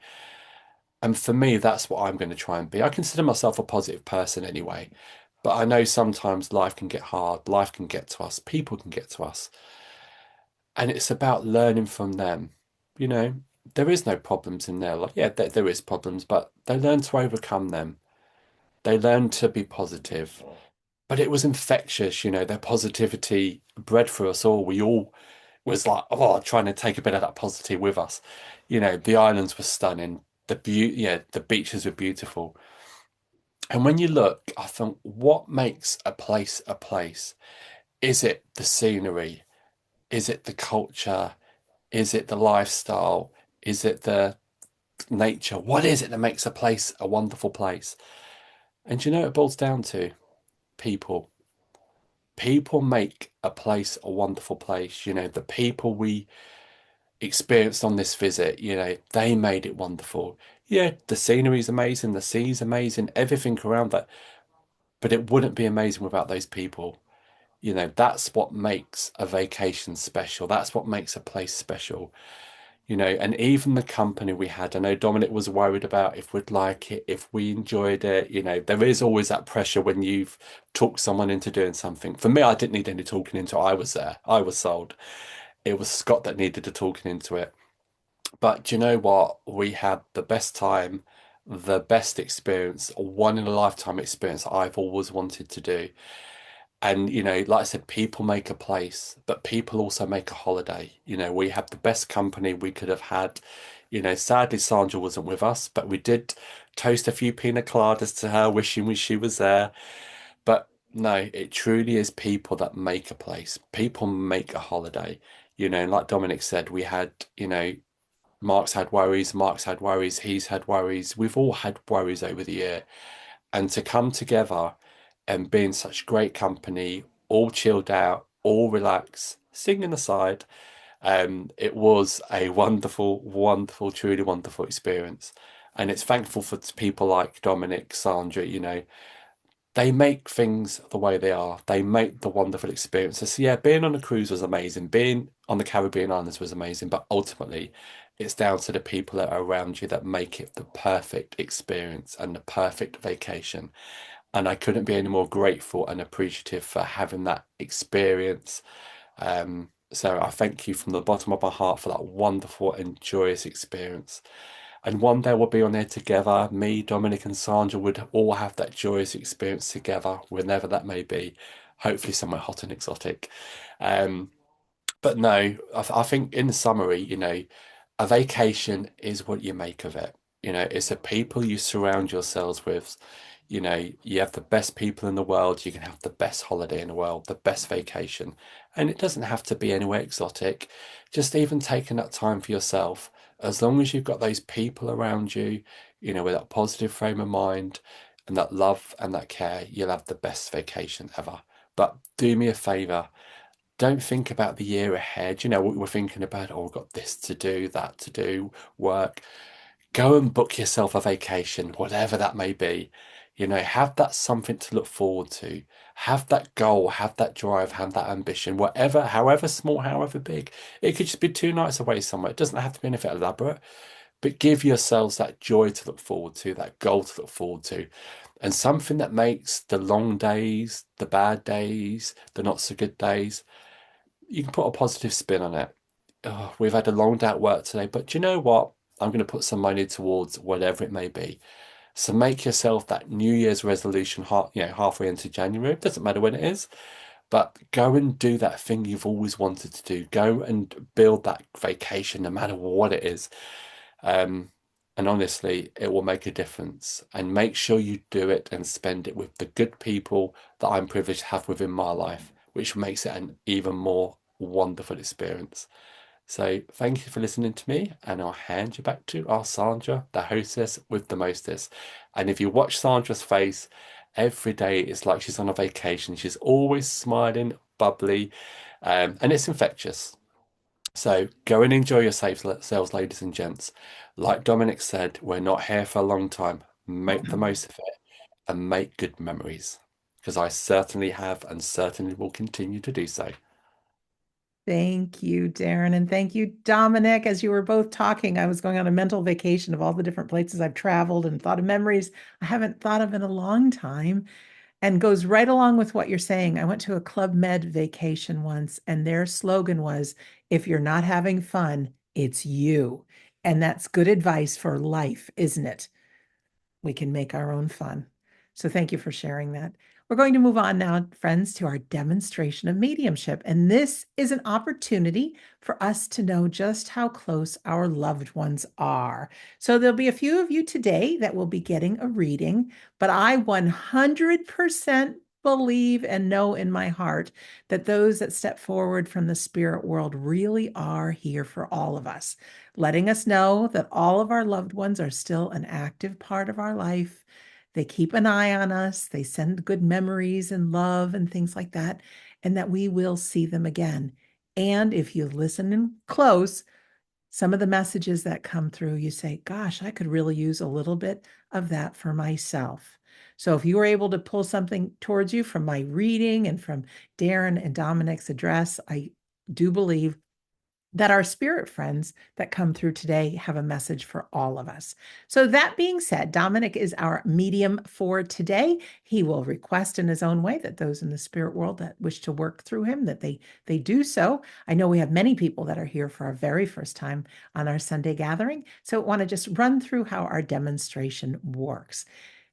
And for me, that's what I'm going to try and be. I consider myself a positive person anyway, but I know sometimes life can get hard, life can get to us, people can get to us. And it's about learning from them. You know, there is no problems in their life. Yeah, there is problems, but they learn to overcome them. They learn to be positive. But it was infectious, their positivity bred through us all. We all was like, oh, trying to take a bit of that positive with us. The islands were stunning. The beaches were beautiful. And when you look, I think, what makes a place a place? Is it the scenery? Is it the culture? Is it the lifestyle? Is it the nature? What is it that makes a place a wonderful place? And you know, it boils down to people. People make a place a wonderful place. You know, the people we experienced on this visit, you know, they made it wonderful. Yeah, the scenery is amazing, the sea's amazing, everything around that, but it wouldn't be amazing without those people. You know, that's what makes a vacation special. That's what makes a place special. You know, and even the company we had, I know Dominic was worried about if we'd like it, if we enjoyed it. You know, there is always that pressure when you've talked someone into doing something. For me, I didn't need any talking into. I was there. I was sold. It was Scott that needed the talking into it. But do you know what? We had the best time, the best experience, a one in a lifetime experience I've always wanted to do. And, you know, like I said, people make a place, but people also make a holiday. You know, we have the best company we could have had. You know, sadly, Sandra wasn't with us, but we did toast a few pina coladas to her, wishing she was there. But no, it truly is people that make a place. People make a holiday. You know, like Dominic said, we had, you know, Mark's had worries, he's had worries. We've all had worries over the year. And to come together and be in such great company, all chilled out, all relaxed, singing aside, it was a wonderful, wonderful, truly wonderful experience. And it's thankful for people like Dominic, Sandra, you know, they make things the way they are. They make the wonderful experiences. So yeah, being on a cruise was amazing. Being on the Caribbean islands was amazing. But ultimately, it's down to the people that are around you that make it the perfect experience and the perfect vacation. And I couldn't be any more grateful and appreciative for having that experience. So I thank you from the bottom of my heart for that wonderful and joyous experience. And one day we'll be on there together. Me, Dominic, and Sandra would all have that joyous experience together, whenever that may be. Hopefully, somewhere hot and exotic. Um, but no, I think in summary, you know, a vacation is what you make of it. You know, it's the people you surround yourselves with. You know, you have the best people in the world, you can have the best holiday in the world, the best vacation. And it doesn't have to be anywhere exotic. Just even taking that time for yourself, as long as you've got those people around you, you know, with that positive frame of mind and that love and that care, you'll have the best vacation ever. But do me a favor, don't think about the year ahead. You know, what we're thinking about, oh, we've got this to do, that to do, work. Go and book yourself a vacation, whatever that may be. You know, have that something to look forward to. Have that goal, have that drive, have that ambition, whatever, however small, however big. It could just be 2 nights away somewhere. It doesn't have to be anything elaborate, but give yourselves that joy to look forward to, that goal to look forward to, and something that makes the long days, the bad days, the not so good days, you can put a positive spin on it. Oh, we've had a long day at work today, but do you know what? I'm going to put some money towards whatever it may be. So make yourself that New Year's resolution, you know, halfway into January. It doesn't matter when it is, but go and do that thing you've always wanted to do. Go and build that vacation, no matter what it is. Um, and honestly, it will make a difference. And make sure you do it and spend it with the good people that I'm privileged to have within my life, which makes it an even more wonderful experience. So thank you for listening to me, and I'll hand you back to our Sandra, the hostess with the mostest. And if you watch Sandra's face, every day it's like she's on a vacation. She's always smiling, bubbly, and it's infectious. So go and enjoy yourselves, ladies and gents. Like Dominic said, we're not here for a long time. Make the most of it and make good memories, because I certainly have and certainly will continue to do so. Thank you, Darren, and thank you, Dominic. As you were both talking, I was going on a mental vacation of all the different places I've traveled and thought of memories I haven't thought of in a long time, and goes right along with what you're saying. I went to a Club Med vacation once, and their slogan was, if you're not having fun, it's you. And that's good advice for life, isn't it? We can make our own fun. So thank you for sharing that. We're going to move on now, friends, to our demonstration of mediumship. And this is an opportunity for us to know just how close our loved ones are. So there'll be a few of you today that will be getting a reading, but I 100% believe and know in my heart that those that step forward from the spirit world really are here for all of us, letting us know that all of our loved ones are still an active part of our life. They keep an eye on us. They send good memories and love and things like that, and that we will see them again. And if you listen in close, some of the messages that come through, you say, gosh, I could really use a little bit of that for myself. So if you were able to pull something towards you from my reading and from Darren and Dominic's address, I do believe that our spirit friends that come through today have a message for all of us. So that being said, Dominic is our medium for today. He will request in his own way that those in the spirit world that wish to work through him, that they do so. I know we have many people that are here for our very first time on our Sunday gathering. So I want to just run through how our demonstration works.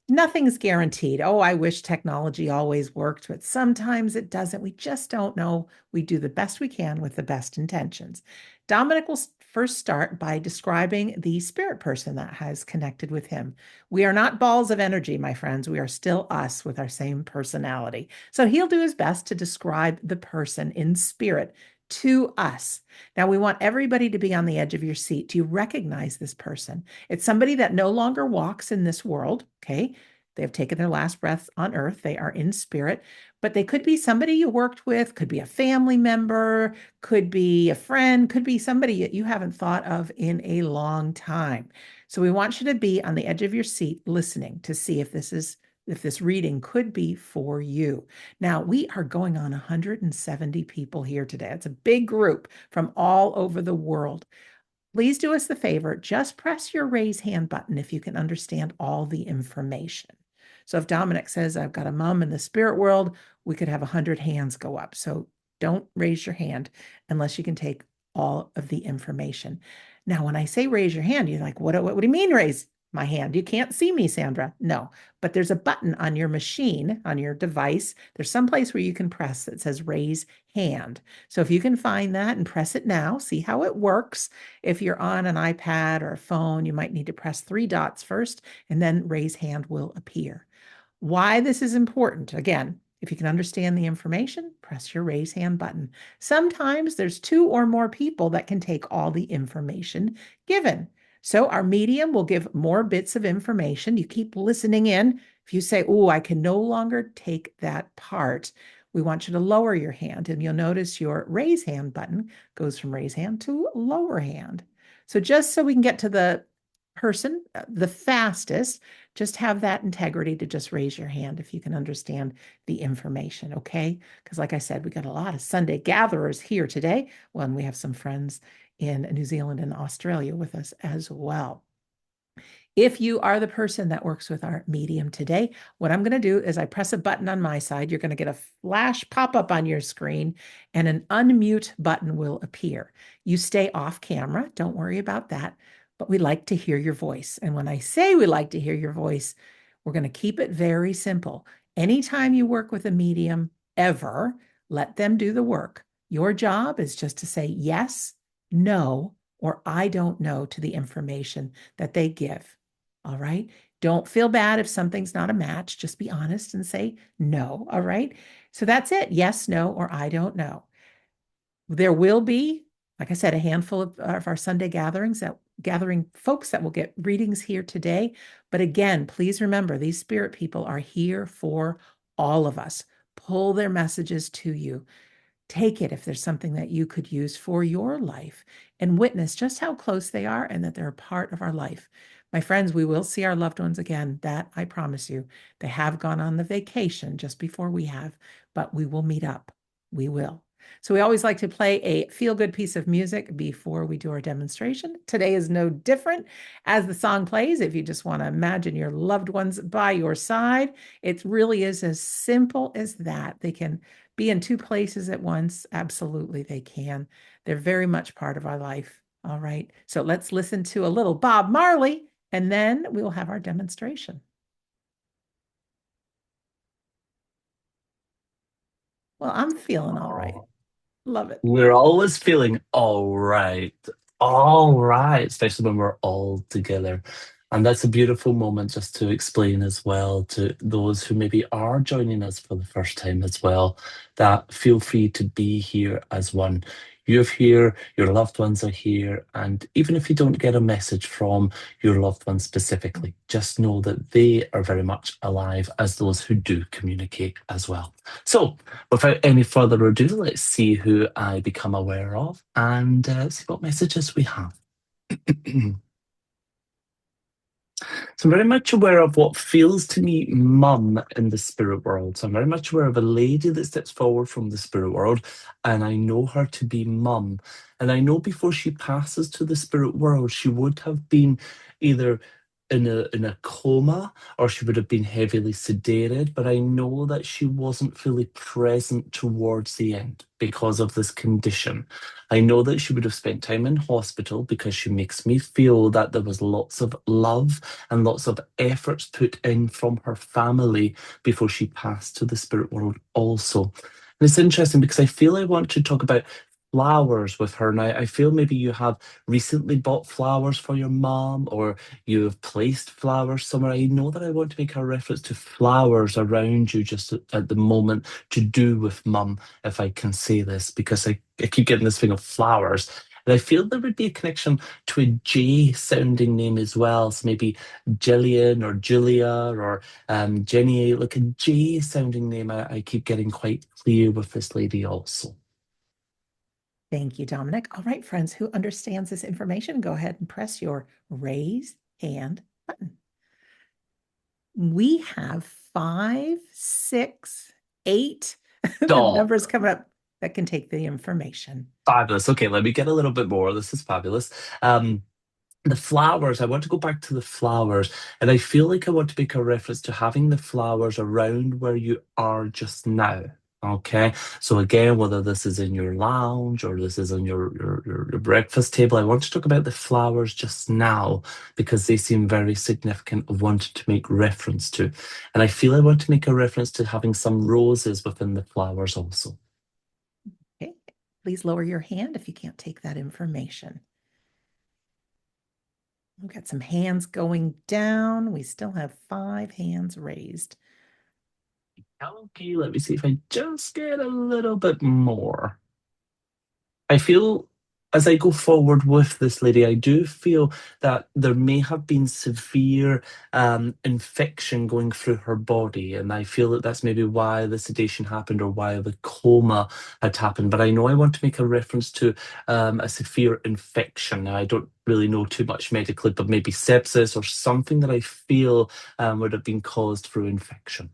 Nothing's guaranteed. Oh, I wish technology always worked, but sometimes it doesn't. We just don't know. We do the best we can with the best intentions. Dominic will first start by describing the spirit person that has connected with him. We are not balls of energy, my friends. We are still us with our same personality. So he'll do his best to describe the person in spirit to us. Now, we want everybody to be on the edge of your seat. Do you recognize this person? It's somebody that no longer walks in this world, okay? They have taken their last breath on earth. They are in spirit, but they could be somebody you worked with, could be a family member, could be a friend, could be somebody that you haven't thought of in a long time. So we want you to be on the edge of your seat listening to see if this reading could be for you. Now, we are going on 170 people here today. It's a big group from all over the world. Please do us the favor, just press your raise hand button if you can understand all the information. So if Dominic says, I've got a mom in the spirit world, we could have 100 hands go up. So don't raise your hand unless you can take all of the information. Now, when I say raise your hand, you're like, what do you mean raise my hand? You can't see me, Sandra. No, but there's a button on your machine, on your device. There's some place where you can press that says raise hand. So if you can find that and press it now, see how it works. If you're on an iPad or a phone, you might need to press 3 dots first, and then raise hand will appear. Why this is important, again, if you can understand the information, press your raise hand button. Sometimes there's 2 or more people that can take all the information given. So our medium will give more bits of information. You keep listening in. If you say, oh, I can no longer take that part, we want you to lower your hand, and you'll notice your raise hand button goes from raise hand to lower hand. So just so we can get to the person the fastest, just have that integrity to just raise your hand if you can understand the information, okay? Because like I said, we got a lot of Sunday gatherers here today. Well, and we have some friends in New Zealand and Australia with us as well. If you are the person that works with our medium today, what I'm going to do is I press a button on my side. You're going to get a flash pop up on your screen and an unmute button will appear. You stay off camera. Don't worry about that. But we like to hear your voice. And when I say we like to hear your voice, we're going to keep it very simple. Anytime you work with a medium ever, let them do the work. Your job is just to say yes, no, or I don't know to the information that they give. All right. Don't feel bad if something's not a match. Just be honest and say no. All right. So that's it. Yes, no, or I don't know. There will be, like I said, a handful of our Sunday gathering folks that will get readings here today. But again, please remember, these spirit people are here for all of us. Pull their messages to you. Take it if there's something that you could use for your life and witness just how close they are and that they're a part of our life. My friends, we will see our loved ones again. That I promise you. They have gone on the vacation just before we have, but we will meet up. We will. So we always like to play a feel-good piece of music before we do our demonstration. Today is no different. As the song plays, if you just want to imagine your loved ones by your side, it really is as simple as that. They can be in 2 places at once. Absolutely, they can. They're very much part of our life. All right. So let's listen to a little Bob Marley, and then we will have our demonstration. Well, I'm feeling all right. Oh. Love it. We're always feeling all right, especially when we're all together. And that's a beautiful moment just to explain as well to those who maybe are joining us for the first time as well, that feel free to be here as one. You're here, your loved ones are here, and even if you don't get a message from your loved ones specifically, just know that they are very much alive as those who do communicate as well. So, without any further ado, let's see who I become aware of and see what messages we have. So I'm very much aware of what feels to me mum in the spirit world. So I'm very much aware of a lady that steps forward from the spirit world, and I know her to be mum. And I know before she passes to the spirit world, she would have been either in a coma or she would have been heavily sedated, but I know that she wasn't fully present towards the end because of this condition. I know that she would have spent time in hospital because she makes me feel that there was lots of love and lots of efforts put in from her family before she passed to the spirit world also. And it's interesting because I feel I want to talk about flowers with her now. I feel maybe you have recently bought flowers for your mom or you have placed flowers somewhere. I know that I want to make a reference to flowers around you just at the moment to do with mum, if I can say this, because I keep getting this thing of flowers. And I feel there would be a connection to a J sounding name as well. So maybe Jillian or Julia or Jenny, like a J sounding name. I keep getting quite clear with this lady also. Thank you, Dominic. All right, friends, who understands this information, go ahead and press your raise hand button. We have 5, 6, 8 the Oh, numbers coming up that can take the information. fabulous. Okay, let me get a little bit more. This is fabulous. Um, the flowers, I want to go back to the flowers, and I feel like I want to make a reference to having the flowers around where you are just now. Okay, so again, whether this is in your lounge or this is on your breakfast table, I want to talk about the flowers just now because they seem very significant of wanting to make reference to. And I feel I want to make a reference to having some roses within the flowers also. Okay, please lower your hand if you can't take that information. We've got some hands going down. We still have 5 hands raised. Okay, let me see if I just get a little bit more. I feel as I go forward with this lady, I do feel that there may have been severe infection going through her body. And I feel that that's maybe why the sedation happened or why the coma had happened. But I know I want to make a reference to a severe infection. Now, I don't really know too much medically, but maybe sepsis or something that I feel would have been caused through infection.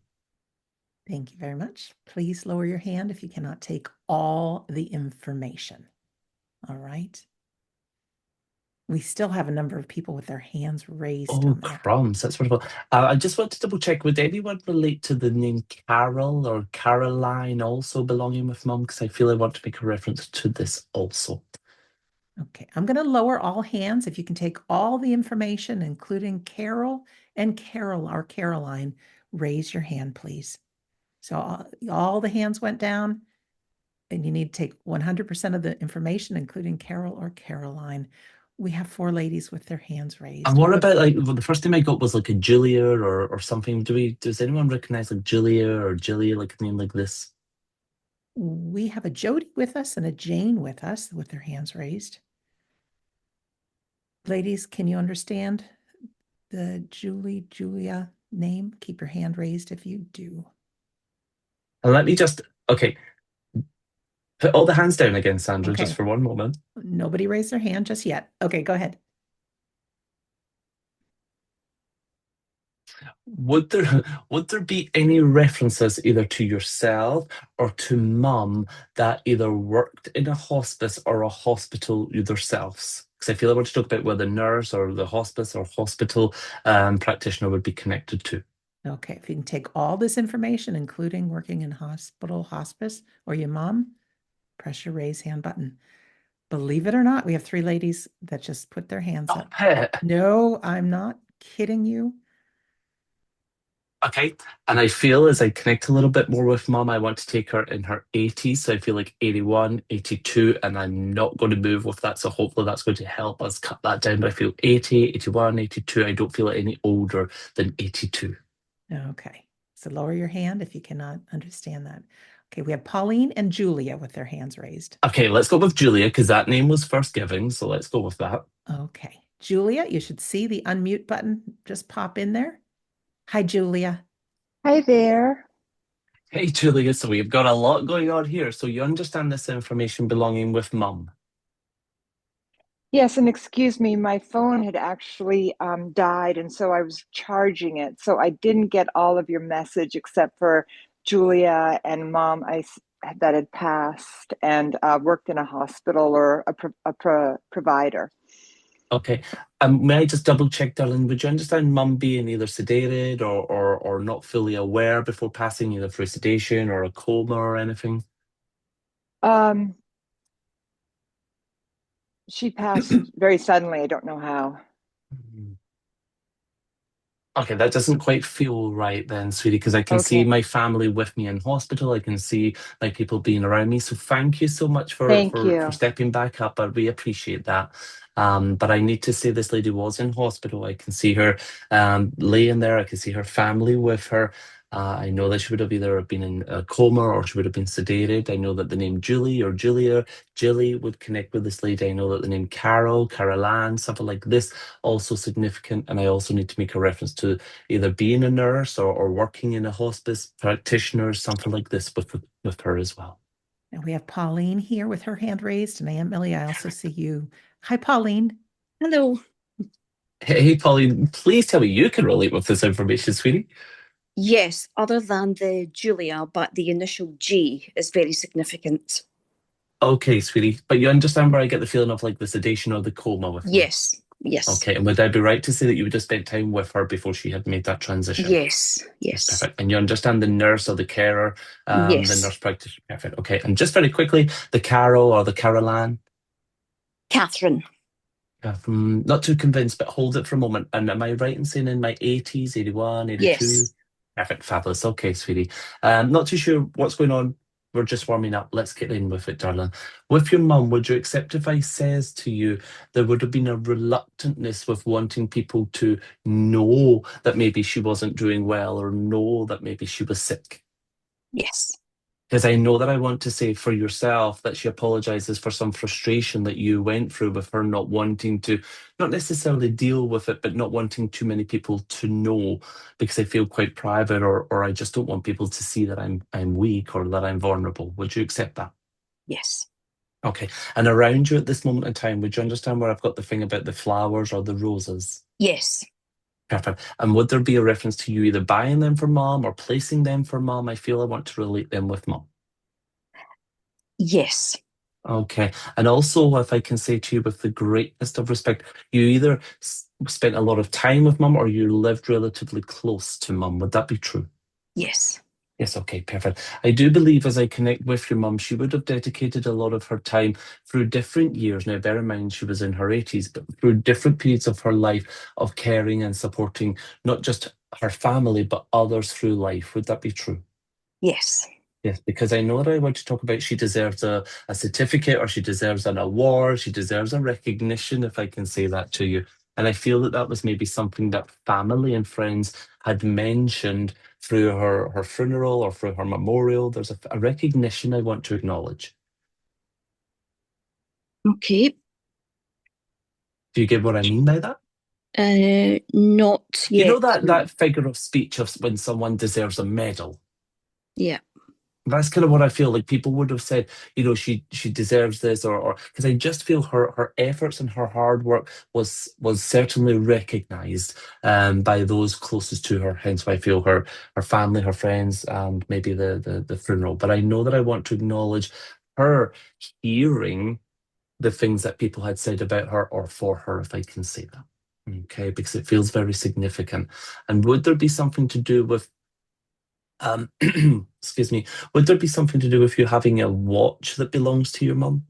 Thank you very much. Please lower your hand if you cannot take all the information. All right. We still have a number of people with their hands raised, Oh, Dominic. crumbs. That's wonderful. I just want to double check. Would anyone relate to the name Carol or Caroline also belonging with mum? Because I feel I want to make a reference to this also. Okay, I'm going to lower all hands. If you can take all the information, including Carol and Carol, our Caroline, raise your hand, please. So all the hands went down, and you need to take 100% of the information, including Carol or Caroline. We have 4 ladies with their hands And raised. what about like well, the first name I got was like a Julia or something. Does anyone recognize like Julia or Julia, like a name like this? We have a Jody with us and a Jane with us with their hands raised. Ladies, can you understand the Julia name? Keep your hand raised if you do. And let me just okay, put all the hands down again, Sandra, just Okay, for one moment. nobody raised their hand just yet. Okay, go ahead. Would there would there be any references either to yourself or to mum that either worked in a hospice or a hospital themselves? Because I feel I want to talk about where the nurse or the hospice or hospital practitioner would be connected to. Okay, if you can take all this information, including working in hospital, hospice, or your mom, press your raise hand button. Believe it or not, we have 3 ladies that just put their hands up. Stop it. No, I'm not kidding you. Okay. And I feel as I connect a little bit more with mum, I want to take her in her 80s. So I feel like 81, 82, and I'm not going to move with that. So hopefully that's going to help us cut that down. But I feel 80, 81, 82. I don't feel any older than 82. Okay. So lower your hand if you cannot understand that. Okay, we have Pauline and Julia with their hands raised. Okay, let's go with Julia because that name was first given. So let's go with that. Okay. Julia, you should see the unmute button just pop in there. Hi, Julia. Hi there. Hey, Julia. So we've got a lot going on here. So you understand this information belonging with mum. Yes, and excuse me, my phone had actually died, and so I was charging it. So I didn't get all of your message except for Julia and Mom that had passed and worked in a hospital or a provider. Okay. May I just double check, darling? Would you understand mum being either sedated or not fully aware before passing, either through sedation or a coma or anything? Um, she passed very suddenly. I don't know how. Okay, that doesn't quite feel right then, sweetie, because I can see Okay, my family with me in hospital. I can see like people being around me. So thank you so much for thank for for you. stepping back up. We appreciate that. But I need to say this lady was in hospital. I can see her laying there. I can see her family with her. I know that she would have either been in a coma or she would have been sedated. I know that the name Julie or Julia, Jilly would connect with this lady. I know that the name Carol, Carol Ann, something like this also significant. And I also need to make a reference to either being a nurse or working in a hospice practitioner, something like this with her as well. And we have Pauline here with her hand raised, and Aunt Millie, I also see you. Hi, Pauline. Hello. Hey, Pauline, please tell me you can relate with this information, sweetie. Yes, other than the Julia, but the initial G is very significant. Okay, sweetie, but you understand where I get the feeling of like the sedation or the coma with mum. Yes, yes, Okay, and would I be right to say that you would have spent time with her before she had made that transition? yes, Yes, yes, perfect. And you understand the nurse or the carer, the yes. nurse practitioner. Perfect. Okay, and just very quickly, the Carol or the Caroline. Catherine, Not too convinced, but hold it for a moment. And am I right in saying in my 80s, 81, 82? yes, Perfect, fabulous. Okay, sweetie. Not too sure what's going on. We're just warming up. Let's get in with it, darling. With your mum, would you accept if I says to you there would have been a reluctantness with wanting people to know that maybe she wasn't doing well or know that maybe she was sick? yes, Because I know that I want to say for yourself that she apologizes for some frustration that you went through with her not wanting to, not necessarily deal with it, but not wanting too many people to know because I feel quite private or I just don't want people to see that I'm weak or that I'm vulnerable. Would you accept that? yes, Okay. And around you at this moment in time, would you understand where I've got the thing about the flowers or the roses? yes, Perfect. And would there be a reference to you either buying them for mom or placing them for mom? I feel I want to relate them with mom. yes, Okay. And also, if I can say to you with the greatest of respect, you either spent a lot of time with mum or you lived relatively close to mum. Would that be true? yes, Yes, okay, perfect. I do believe as I connect with your mum, she would have dedicated a lot of her time through different years. Now, bear in mind, she was in her 80s, but through different periods of her life of caring and supporting not just her family, but others through life. Would that be true? yes. Yes, because I know that I want to talk about she deserves a certificate or she deserves an award, she deserves a recognition, if I can say that to you. And I feel that that was maybe something that family and friends had mentioned through her funeral or through her memorial. There's a recognition I want to acknowledge. Okay. Do you get what I mean by that? Not You know yet. that figure of speech of when someone deserves a medal? Yeah. That's kind of what I feel like people would have said, she deserves this or because I just feel her efforts and her hard work was certainly recognized by those closest to her, hence why I feel her family, her friends, and maybe the funeral. But I know that I want to acknowledge her hearing the things that people had said about her or for her, if I can say that. Okay, because it feels very significant. And would there be something to do with um, excuse me. Would there be something to do with you having a watch that belongs to your mum?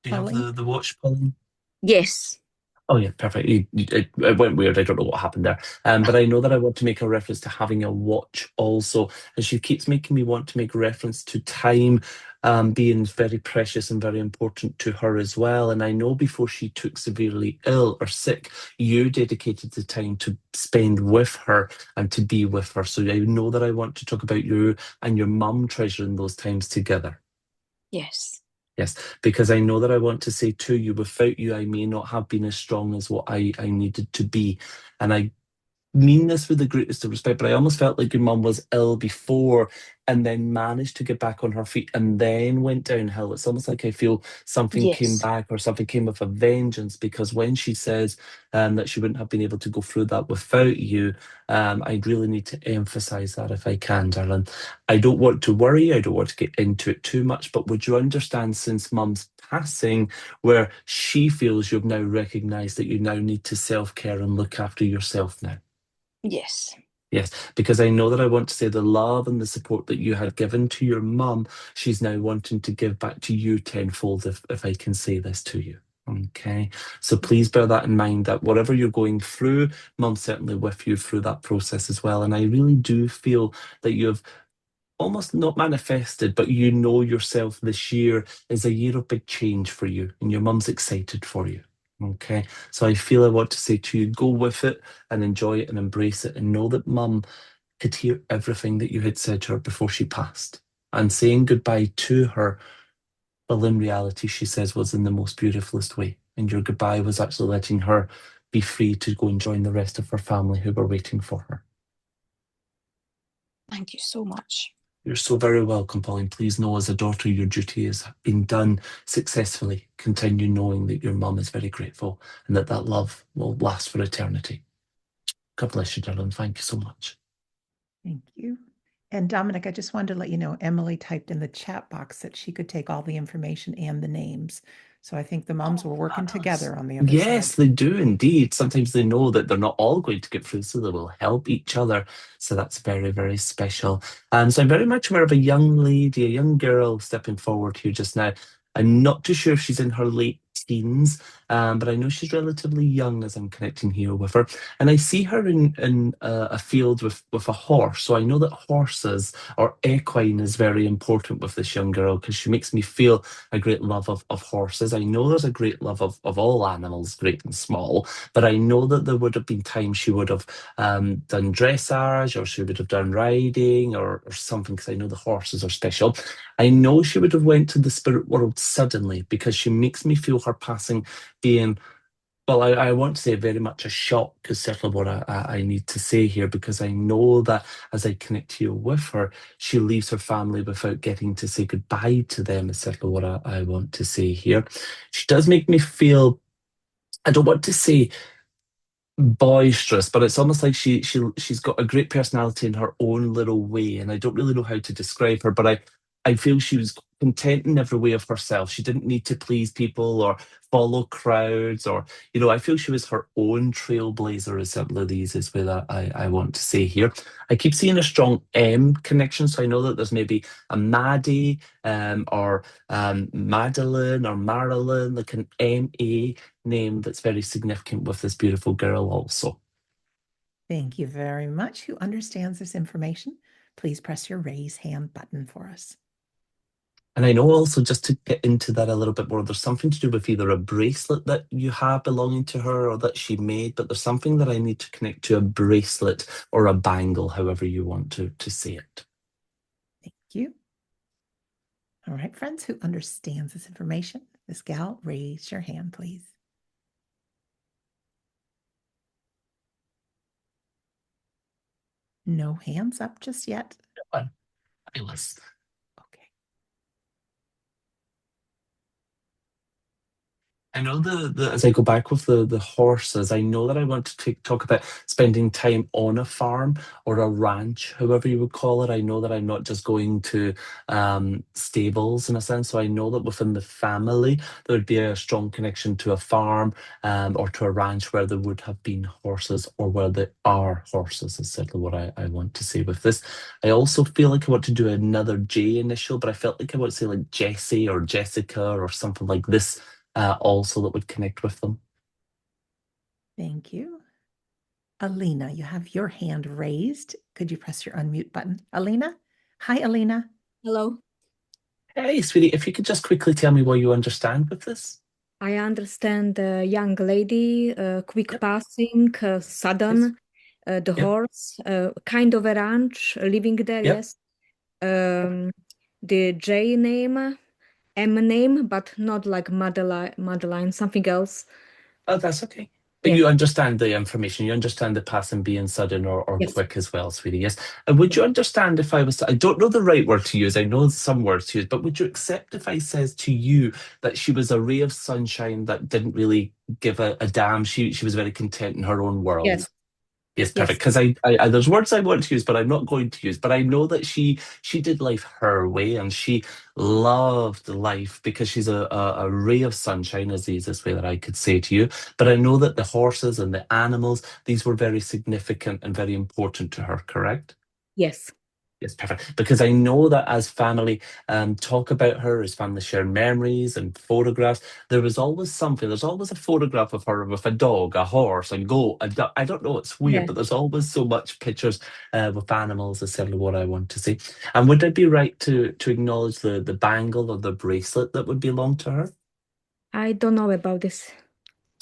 Do you have Pauline. the watch, Pauline? Yes, Oh yeah, perfect. It went weird. I don't know what happened there. But I know that I want to make a reference to having a watch also, and she keeps making me want to make reference to time being very precious and very important to her as well. And I know before she took severely ill or sick, you dedicated the time to spend with her and to be with her. So I know that I want to talk about you and your mum treasuring those times together. Yes. Yes, because I know that I want to say to you, without you, I may not have been as strong as what I needed to be. And I mean this with the greatest of respect, but I almost felt like your mum was ill before and then managed to get back on her feet and then went downhill. It's almost like I feel something came Yes. back or something came with a vengeance because when she says that she wouldn't have been able to go through that without you, I really need to emphasize that if I can, darling. I don't want to worry, I don't want to get into it too much, but would you understand since mum's passing, where she feels you've now recognized that you now need to self care and look after yourself now? Yes. Yes, because I know that I want to say the love and the support that you had given to your mum, she's now wanting to give back to you tenfold, if I can say this to you. Okay, so please bear that in mind that whatever you're going through, mum's certainly with you through that process as well. And I really do feel that you've almost not manifested, but you know yourself this year is a year of big change for you, and your mum's excited for you. Okay, so I feel I want to say to you, go with it and enjoy it and embrace it, and know that mum could hear everything that you had said to her before she passed. And saying goodbye to her, well, in reality, she says, was in the most beautifulest way. And your goodbye was actually letting her be free to go and join the rest of her family who were waiting for her. Thank you so much. You're so very welcome, Pauline. Please know, as a daughter, your duty has been done successfully. Continue knowing that your mum is very grateful and that that love will last for eternity. God bless you, darling. Thank you so much. Thank you. And Dominic, I just wanted to let you know, Emily typed in the chat box that she could take all the information and the names. So I think the moms were working together on the other Yes, side. they do indeed. Sometimes they know that they're not all going to get through, so they will help each other. So that's very, very special. And so I'm very much aware of a young lady, a young girl stepping forward here just now. I'm not too sure if she's in her late teens, but I know she's relatively young as I'm connecting here with her. And I see her in a field with a horse. So I know that horses or equine is very important with this young girl because she makes me feel a great love of horses. I know there's a great love of all animals, great and small, but I know that there would have been times she would have done dressage or she would have done riding or something because I know the horses are special. I know she would have went to the spirit world suddenly because she makes me feel her passing being well, I won't say very much a shock is certainly what I need to say here because I know that as I connect here with her, she leaves her family without getting to say goodbye to them is certainly what I want to say here. She does make me feel, I don't want to say boisterous, but it's almost like she's got a great personality in her own little way, and I don't really know how to describe her, but I feel she was content in every way of herself. She didn't need to please people or follow crowds, or I feel she was her own trailblazer. As simply these is what I want to say here. I keep seeing a strong M connection, so I know that there's maybe a Maddie, or Madeline or Marilyn, like an M-A name that's very significant with this beautiful girl also. Thank you very much. Who understands this information? Please press your raise hand button for us. And I know also, just to get into that a little bit more, there's something to do with either a bracelet that you have belonging to her or that she made, but there's something that I need to connect to a bracelet or a bangle, however you want to say it. Thank you. All right, friends, who understands this information? This gal, raise your hand, please. No hands up just yet. Fabulous. Okay. I know as I go back with the horses, I know that I want to talk about spending time on a farm or a ranch, however you would call it. I know that I'm not just going to stables in a sense. So I know that within the family, there would be a strong connection to a farm or to a ranch where there would have been horses or where there are horses, is certainly what I want to say with this. I also feel like I want to do another J initial, but I felt like I want to say like Jessie or Jessica or something like this also that would connect with them. Thank you. Alina, you have your hand raised. Could you press your unmute button? Alina? Hi, Alina. Hello. Hey, sweetie, if you could just quickly tell me what you understand with this. I understand the young lady, quick Yep. passing, Yes. sudden, the Yep. horse, kind of a ranch, living there, Yep. yes. The J name, M name, but not like Madeline, something else. Oh, that's okay. But Yes, you understand the information. You understand the pass and being sudden or yes, quick as well, sweetie. Yes. And would you understand if I was to, I don't know the right word to use. I know some words to use, but would you accept if I says to you that she was a ray of sunshine that didn't really give a damn? She was very content in her own world. yes, Yes, perfect. yes, Because I there's words I want to use, but I'm not going to use. But I know that she did life her way, and she loved life because she's a ray of sunshine, is the easiest way that I could say to you. But I know that the horses and the animals, these were very significant and very important to her. Correct? yes, Yes, perfect. Because I know that as family talk about her, as family share memories and photographs, there was always something. There's always a photograph of her with a dog, a horse, a goat. I don't know, it's weird, yes. but there's always so much pictures with animals, is certainly what I want to see. And would it be right to acknowledge the bangle or the bracelet that would belong to her? I don't know about this.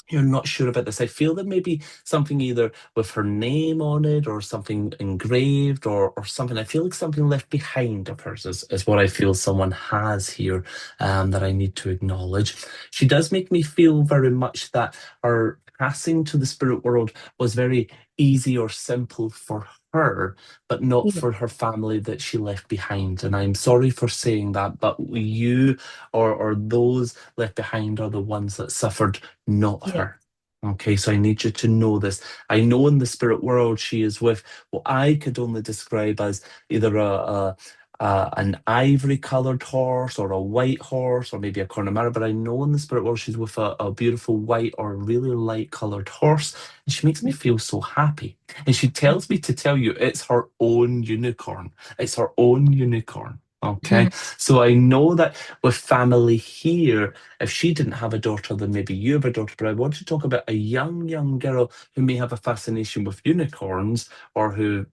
You're not sure about this. I feel that maybe something either with her name on it or something engraved or something. I feel like something left behind of hers is what I feel someone has here that I need to acknowledge. She does make me feel very much that her passing to the spirit world was very easy or simple for her, but not Yeah, for her family that she left behind. And I'm sorry for saying that, but you or those left behind are the ones that suffered, not yeah, her. Okay, so I need you to know this. I know in the spirit world she is with what I could only describe as either an ivory colored horse or a white horse or maybe a Connemara, but I know in the spirit world she's with a beautiful white or really light colored horse, and she makes me feel so happy. And she tells me to tell you it's her own unicorn. It's her own unicorn. Okay, so I know that with family here, if she didn't have a daughter, then maybe you have a daughter. But I want to talk about a young girl who may have a fascination with unicorns or who,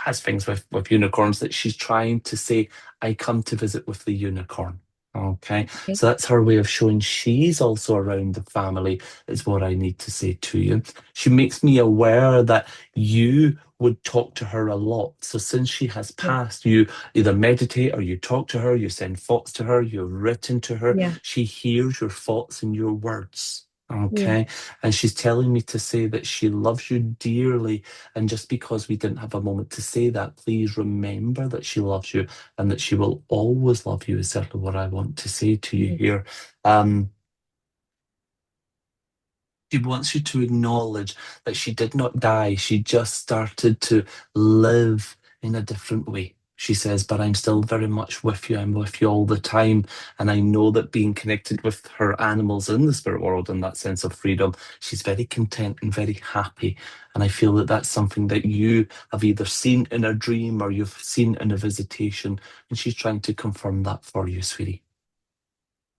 has things with unicorns that she's trying to say, I come to visit with the unicorn. Okay, okay, so that's her way of showing she's also around the family, is what I need to say to you. She makes me aware that you would talk to her a lot. So since she has yeah, passed, you either meditate or you talk to her, you send thoughts to her, you've written to her. yeah, She hears your thoughts and your words. yeah, Okay. And she's telling me to say that she loves you dearly. And just because we didn't have a moment to say that, please remember that she loves you and that she will always love you, is certainly what I want to say to you yeah, here. She wants you to acknowledge that she did not die. She just started to live in a different way. She says, but I'm still very much with you. I'm with you all the time. And I know that being connected with her animals in the spirit world and that sense of freedom, she's very content and very happy. And I feel that that's something that you have either seen in a dream or you've seen in a visitation. And she's trying to confirm that for you, sweetie.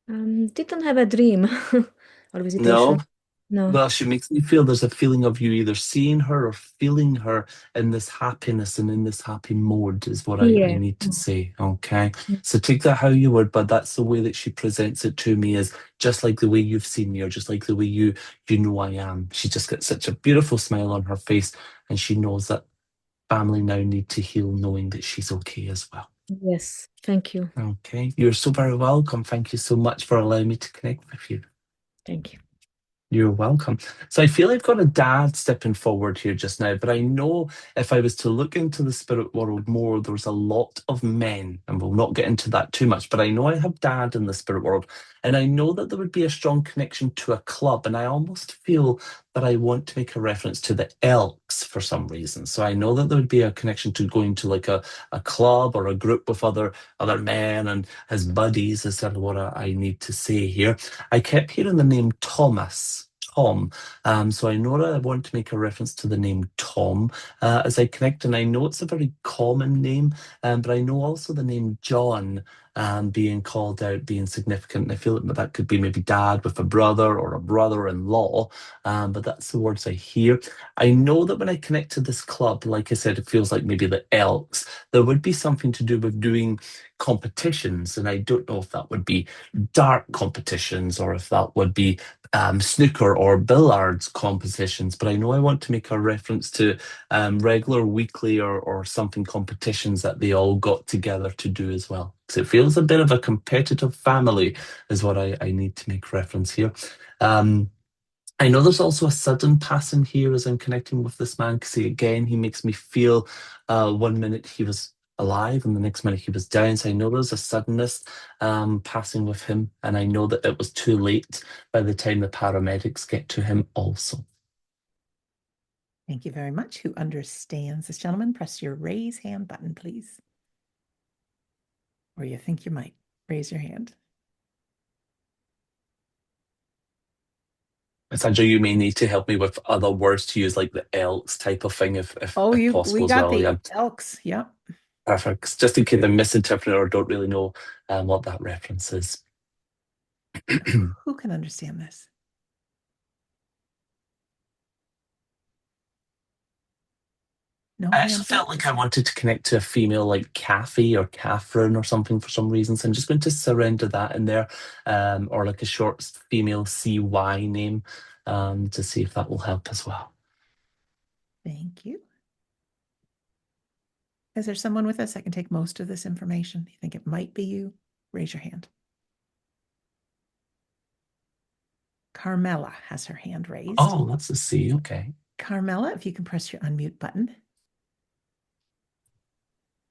Didn't have a dream or No? visitation. No. Well, she makes me feel there's a feeling of you either seeing her or feeling her in this happiness and in this happy mode, is what I Yeah. need to Mm, say. Okay. mm, So take that how you would, but that's the way that she presents it to me, is just like the way you've seen me or just like the way you know I am. She just got such a beautiful smile on her face, and she knows that family now need to heal knowing that she's okay as well. yes, thank you. Okay. You're so very welcome. Thank you so much for allowing me to connect with you. Thank you. You're welcome. So I feel I've got a dad stepping forward here just now, but I know if I was to look into the spirit world more, there's a lot of men, and we'll not get into that too much, but I know I have dad in the spirit world, and I know that there would be a strong connection to a club, and I almost feel that I want to make a reference to the Elks for some reason. So I know that there would be a connection to going to like a club or a group with other men and his buddies, is sort of what I need to say here. I kept hearing the name Thomas. Tom. So I know that I want to make a reference to the name Tom as I connect, and I know it's a very common name, but I know also the name John being called out, being significant. And I feel that could be maybe dad with a brother or a brother-in-law, but that's the words I hear. I know that when I connect to this club, like I said, it feels like maybe the Elks. There would be something to do with doing competitions, and I don't know if that would be dart competitions or if that would be snooker or billiards competitions, but I know I want to make a reference to regular weekly or something competitions that they all got together to do as well. So it feels a bit of a competitive family, is what I need to make reference here. Um, I know there's also a sudden passing here as I'm connecting with this man, because he makes me feel 1 minute he was alive and the next minute he was down. So I know there's a suddenness passing with him, and I know that it was too late by the time the paramedics get to him also. Thank you very much. Who understands this gentleman? Press your raise hand button, please. Or you think you might. Raise your hand. Sandra, you may need to help me with other words to use, like the Elks type of thing, if We possible as got well. the Yeah, Elks. Yep. perfect. Just in case I misinterpret or don't really know what that reference is. Who can understand this? No I actually hands felt up. like I wanted to connect to a female like Kathy or Catherine or something for some reason. So I'm just going to surrender that in there, or like a short female CY name, to see if that will help as well. Thank you. Is there someone with us that can take most of this information? You think it might be you? Raise your hand. Carmela has her hand raised. Oh, that's a C. Okay. Carmela, if you can press your unmute button.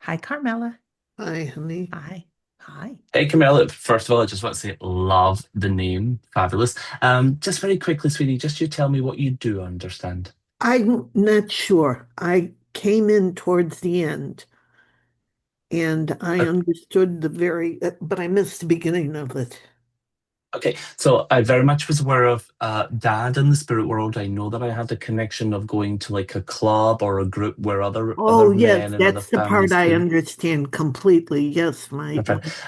Hi, Carmela. Hi, honey. Hi. Hi. Hey, Camilla. First of all, I just want to say, love the name. Fabulous. Just very quickly, sweetie, just you tell me what you do understand. I'm not sure. I came in towards the end and I Uh, understood but I missed the beginning of it. Okay, so I very much was aware of Dad in the spirit world. I know that I had the connection of going to like a club or a group where other Oh, yes, men and other that's the part families I could. understand completely. Yes, Perfect.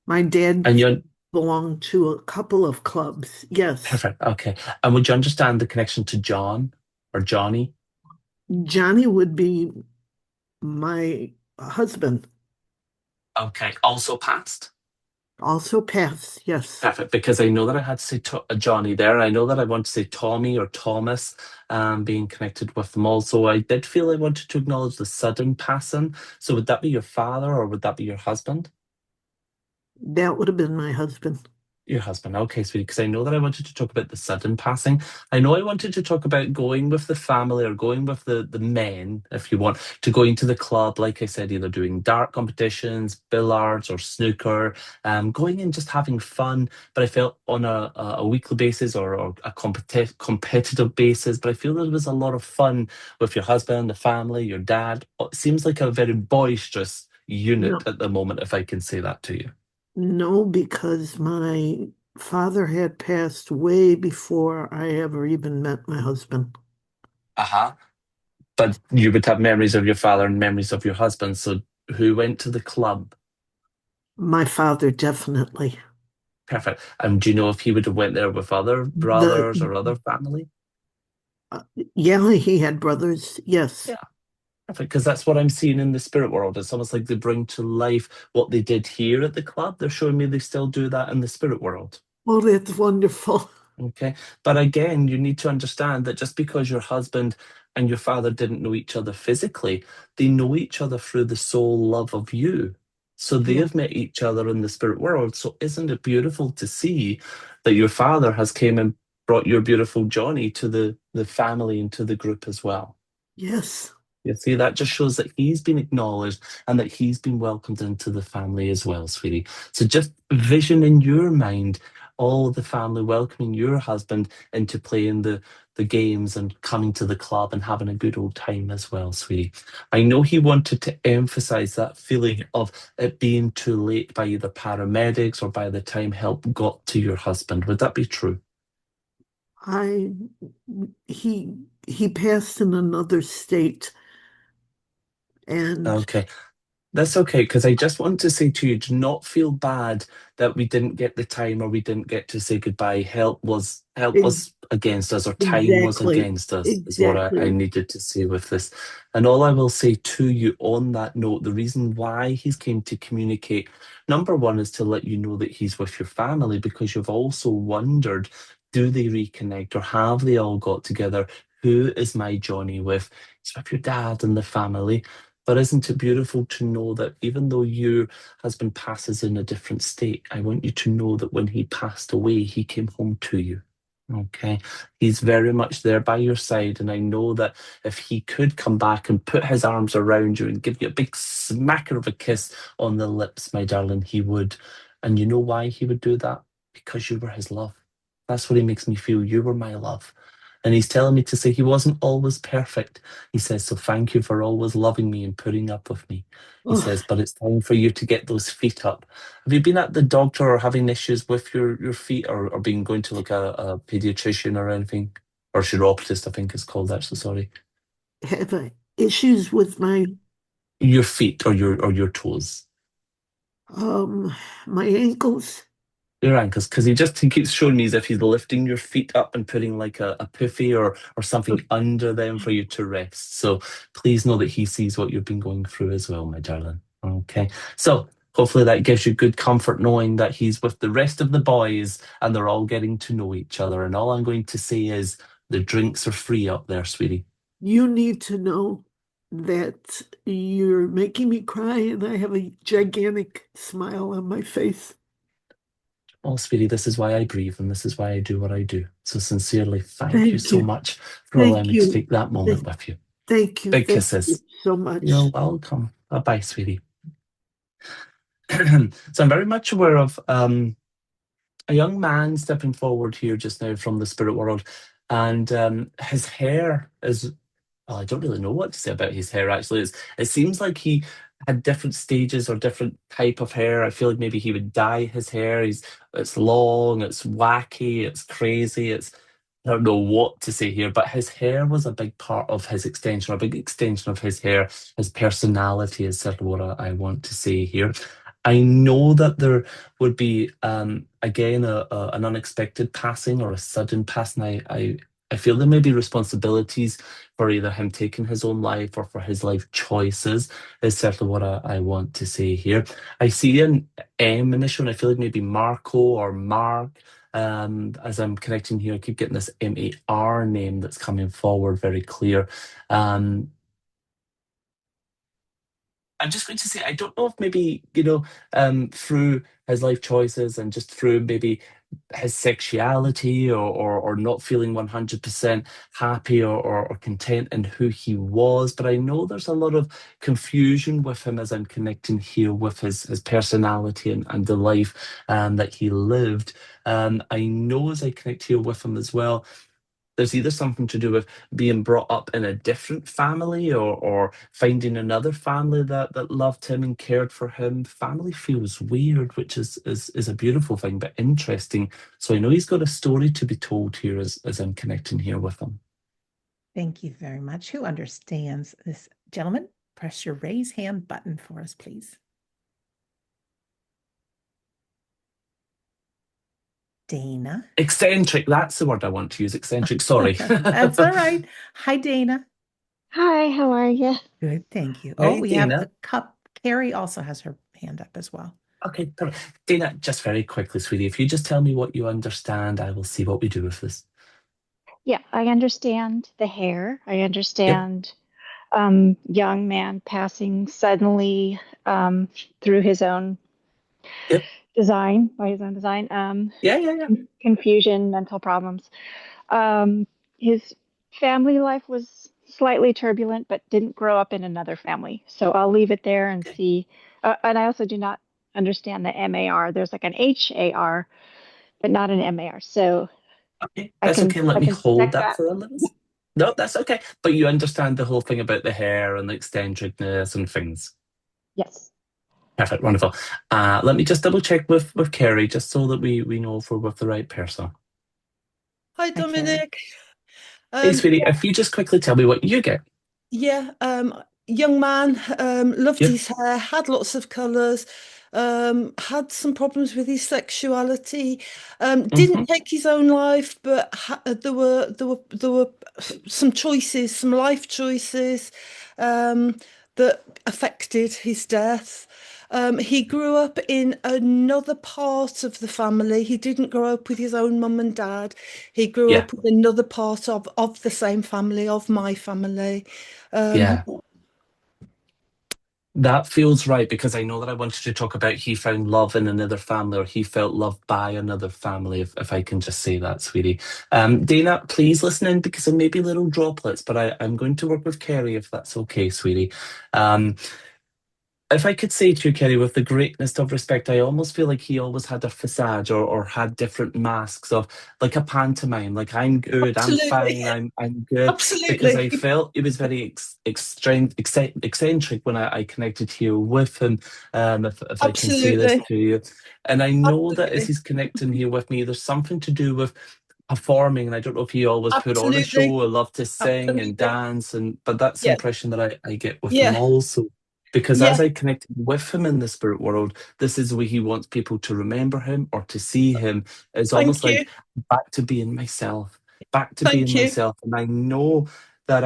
my dad And you belonged to a couple of clubs. Yes. perfect. Okay. And would you understand the connection to John or Johnny? Johnny would be my husband, Okay. Also past. also passed. Yes. Perfect. Because I know that I had to say Johnny there, and I know that I want to say Tommy or Thomas, being connected with them also. I did feel I wanted to acknowledge the sudden passing. So would that be your father or would that be your husband? That would have been my husband. Your husband. Okay, sweetie, because I know that I wanted to talk about the sudden passing. I know I wanted to talk about going with the family or going with the men, if you want, to going to the club, like I said, either doing dart competitions, billiards, or snooker, going and just having fun. But I felt on a weekly basis or a competitive basis, but I feel there was a lot of fun with your husband, the family, your dad. It seems like a very boisterous unit No, at the moment, if I can say that to you. no, because my father had passed way before I ever even met my husband. Uh-huh. But you would have memories of your father and memories of your husband. So who went to the club? My father definitely. Perfect. Do you know if he would have went there with other The brothers or other family? uh, yeah, he had brothers. Yes. Yeah, perfect. Because that's what I'm seeing in the spirit world. It's almost like they bring to life what they did here at the club. They're showing me they still do that in the spirit world. Oh, that's wonderful. Okay. But again, you need to understand that just because your husband and your father didn't know each other physically, they know each other through the soul love of you. So they Yeah. have met each other in the spirit world. So isn't it beautiful to see that your father has came and brought your beautiful Johnny to the family and to the group as well? Yes. You see, that just shows that he's been acknowledged and that he's been welcomed into the family as well, sweetie. So just vision in your mind all the family welcoming your husband into playing the games and coming to the club and having a good old time as well, sweetie. I know he wanted to emphasize that feeling of it being too late by either paramedics or by the time help got to your husband. Would that be true? I he passed in another state and Okay. That's okay, because I just want to say to you, do not feel bad that we didn't get the time or we didn't get to say goodbye. Help Ex- was against us, or time was Exactly. against us, is what I Exactly. needed to say with this. And all I will say to you on that note, the reason why he's came to communicate, number one, is to let you know that he's with your family, because you've also wondered, do they reconnect or have they all got together? Who is my Johnny with? He's with your dad and the family. But isn't it beautiful to know that even though your husband passes in a different state, I want you to know that when he passed away, he came home to you. Okay. He's very much there by your side. And I know that if he could come back and put his arms around you and give you a big smacker of a kiss on the lips, my darling, he would. And you know why he would do that? Because you were his love. That's what he makes me feel. You were my love. And he's telling me to say he wasn't always perfect. He says, so thank you for always loving me and putting up with me. He Oh, says, but it's time for you to get those feet up. Have you been at the doctor or having issues with your feet, or been going to like a pediatrician or anything? Or chiropodist, I think it's called, actually, sorry. have I issues with Your feet or your toes. um my ankles? Your ankles, because he keeps showing me as if he's lifting your feet up and putting like a puffy or something under them for you to rest. So please know that he sees what you've been going through as well, my darling. Okay. So hopefully that gives you good comfort knowing that he's with the rest of the boys and they're all getting to know each other. And all I'm going to say is the drinks are free up there, sweetie. You need to know that you're making me cry and I have a gigantic smile on my face. Oh, sweetie, this is why I breathe and this is why I do what I do. So sincerely, thank you Thank so you. much for allowing Thank me to you. take that moment Th- with you. Thank you. Big Thank you kisses. so You're much. welcome. Bye bye, sweetie. So I'm very much aware of a young man stepping forward here just now from the spirit world, and his hair is. Well, I don't really know what to say about his hair. Actually, it seems like he had different stages or different type of hair. I feel like maybe he would dye his hair. It's long, it's wacky, it's crazy. I don't know what to say here, but his hair was a big part of his extension, or a big extension of his hair. His personality is certainly what I want to say here. I know that there would be, again, an unexpected passing or a sudden passing. I feel there may be responsibilities for either him taking his own life or for his life choices, is certainly what I want to say here. I see an M initial, and I feel like maybe Marco or Mark. As I'm connecting here, I keep getting this MAR name that's coming forward very clear. Um, I'm just going to say, I don't know if maybe, through his life choices and just through maybe his sexuality, or not feeling 100% happy or content in who he was. But I know there's a lot of confusion with him as I'm connecting here with his personality and the life that he lived. I know as I connect here with him as well, there's either something to do with being brought up in a different family, or finding another family that loved him and cared for him. Family feels weird, which is a beautiful thing, but interesting. So I know he's got a story to be told here as I'm connecting here with him. Thank you very much. Who understands this? Gentlemen, press your raise hand button for us, please. Dana. Eccentric, that's the word I want to use. Eccentric, sorry. That's all right. Hi, Dana. Hi, how are you? Good, thank you. Oh, Hey, we have a Dina. cup. Carrie also has her hand up as well. Okay, perfect. Dina, just very quickly, sweetie, if you just tell me what you understand, I will see what we do with this. Yeah, I understand the hair. I Yep, understand young man passing suddenly through his own yep. design, by his own design, Yeah, yeah, yeah. confusion, mental problems. His family life was slightly turbulent, but didn't grow up in another family. So I'll leave it there and Okay, see. And I also do not understand the MAR. There's like an HAR, but not an MAR. So okay. I That's can okay. Let I me can hold check that that. for a minute. No, that's okay. But you understand the whole thing about the hair and the eccentricness and things. Yes. Perfect, wonderful. Let me just double check with Kerry, just so that we know if we're with the right person. Hi, Hi, Carrie. Dominic. Hey, Um, sweetie, if you just quickly tell me what you get. yeah, young man, loved Yep. his hair, had lots of colours, had some problems with his sexuality, didn't Hmm. take his own life, but there were some choices, some life choices, um, that affected his death. He grew up in another part of the family. He didn't grow up with his own mum and dad. He grew Yeah. up with another part of the same family, of my family. Um, Yeah. That feels right because I know that I wanted to talk about he found love in another family or he felt loved by another family, if I can just say that, sweetie. Dana, please listen in because there may be little droplets, but I'm going to work with Kerry if that's okay, sweetie. Um, if I could say to you, Kerry, with the greatest of respect, I almost feel like he always had a facade or had different masks of like a pantomime, like I'm good, I'm Absolutely, fine, I'm good, because absolutely. I felt he was very eccentric when I connected here with him, if I can say this Absolutely, to you. And I know that as absolutely, he's connecting here with me, there's something to do with performing, and I don't know if he always put on a absolutely, show or loved to sing and absolutely. dance, and but that's the Yeah, impression that I get with him yeah, also. Because as yeah. I connected with him in the spirit world, this is where he wants people to remember him or to see him. It's almost Thank you, like back to being myself, back to being thank you. myself. And I know that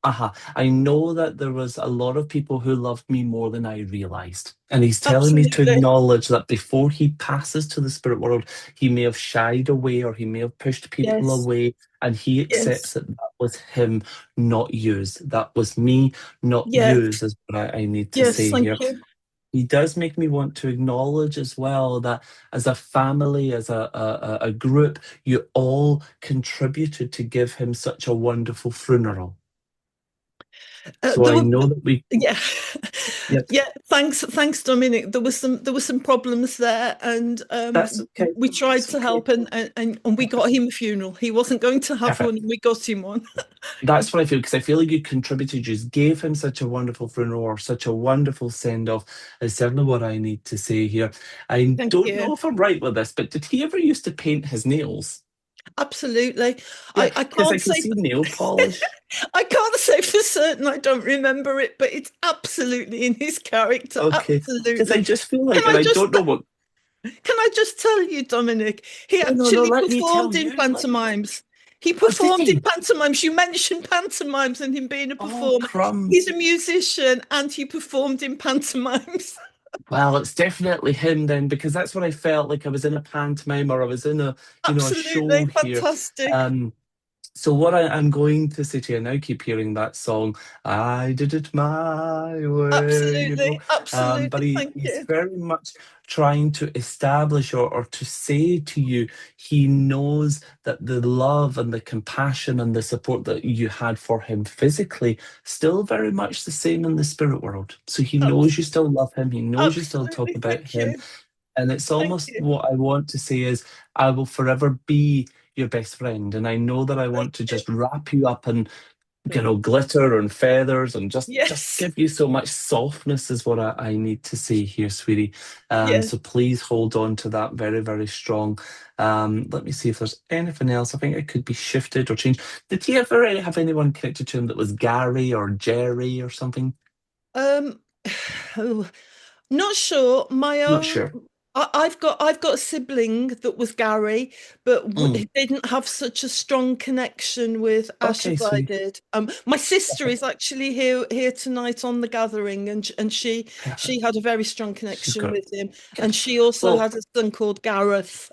I know that there was a lot of people who loved me more than I realized. And he's telling me to Absolutely. acknowledge that before he passes to the spirit world, he may have shied away or he may have pushed people Yes, away. And he accepts yes, that that was him, not yours. That was me, not yes, yours, is what I need to yes. say Thank here. you. He does make me want to acknowledge as well that as a family, as a group, you all contributed to give him such a wonderful funeral. So There I were, know that we, yeah, yep, yeah. Thanks, Dominic. There were some problems there, and that's okay. we tried That's to okay. help, and we got him a funeral. He wasn't going to have one, Perfect. and we got him one. That's what I feel because I feel like you contributed, you just gave him such a wonderful funeral or such a wonderful send off. Is certainly what I need to say here. I Thank don't you. know if I'm right with this, but did he ever used to paint his nails? Absolutely. Yeah, I because I can't can say see nail polish. I can't say for certain I don't remember it, but it's absolutely in his character. Okay, because I Absolutely. just feel Can like, and I I just don't know what. tell you, Dominic, he No, no, no. actually Let me performed tell in you. pantomimes. He Oh, did performed in he? pantomimes. You mentioned pantomimes and him being a Oh, performer. He's crumbs. a musician and he performed in pantomimes. Well, it's definitely him then, because that's what I felt like I was in a pantomime or I was in a show Absolutely here. fantastic. Um, So what I'm going to say to you, and I keep hearing that song, I did it my way, Absolutely. but Absolutely. Thank he's you. very much trying to establish or to say to you, he knows that the love and the compassion and the support that you had for him physically, still very much the same in the spirit world. So he knows you still love him, he knows you still talk Absolutely. about Thank him, you. and it's Thank almost you. what I want to say is, I will forever be your best friend. And I know that I Thank want to you. just wrap you up in, glitter and feathers and just Yes. give you so much softness is what I need to say here, sweetie. Yes. So please hold on to that very, very strong. Let me see if there's anything else. I think it could be shifted or changed. Did he ever have anyone connected to him that was Gary or Jerry or something? Um, oh, not sure. My Not own. sure. I've got a sibling that was Gary, but Mm. he didn't have such a strong connection with Ash Okay, as I sweetie. did. My sister Perfect. is actually here tonight on the gathering, and she Perfect. had a very strong She's connection got it. with him, and Good. she also Well, had a son called Gareth.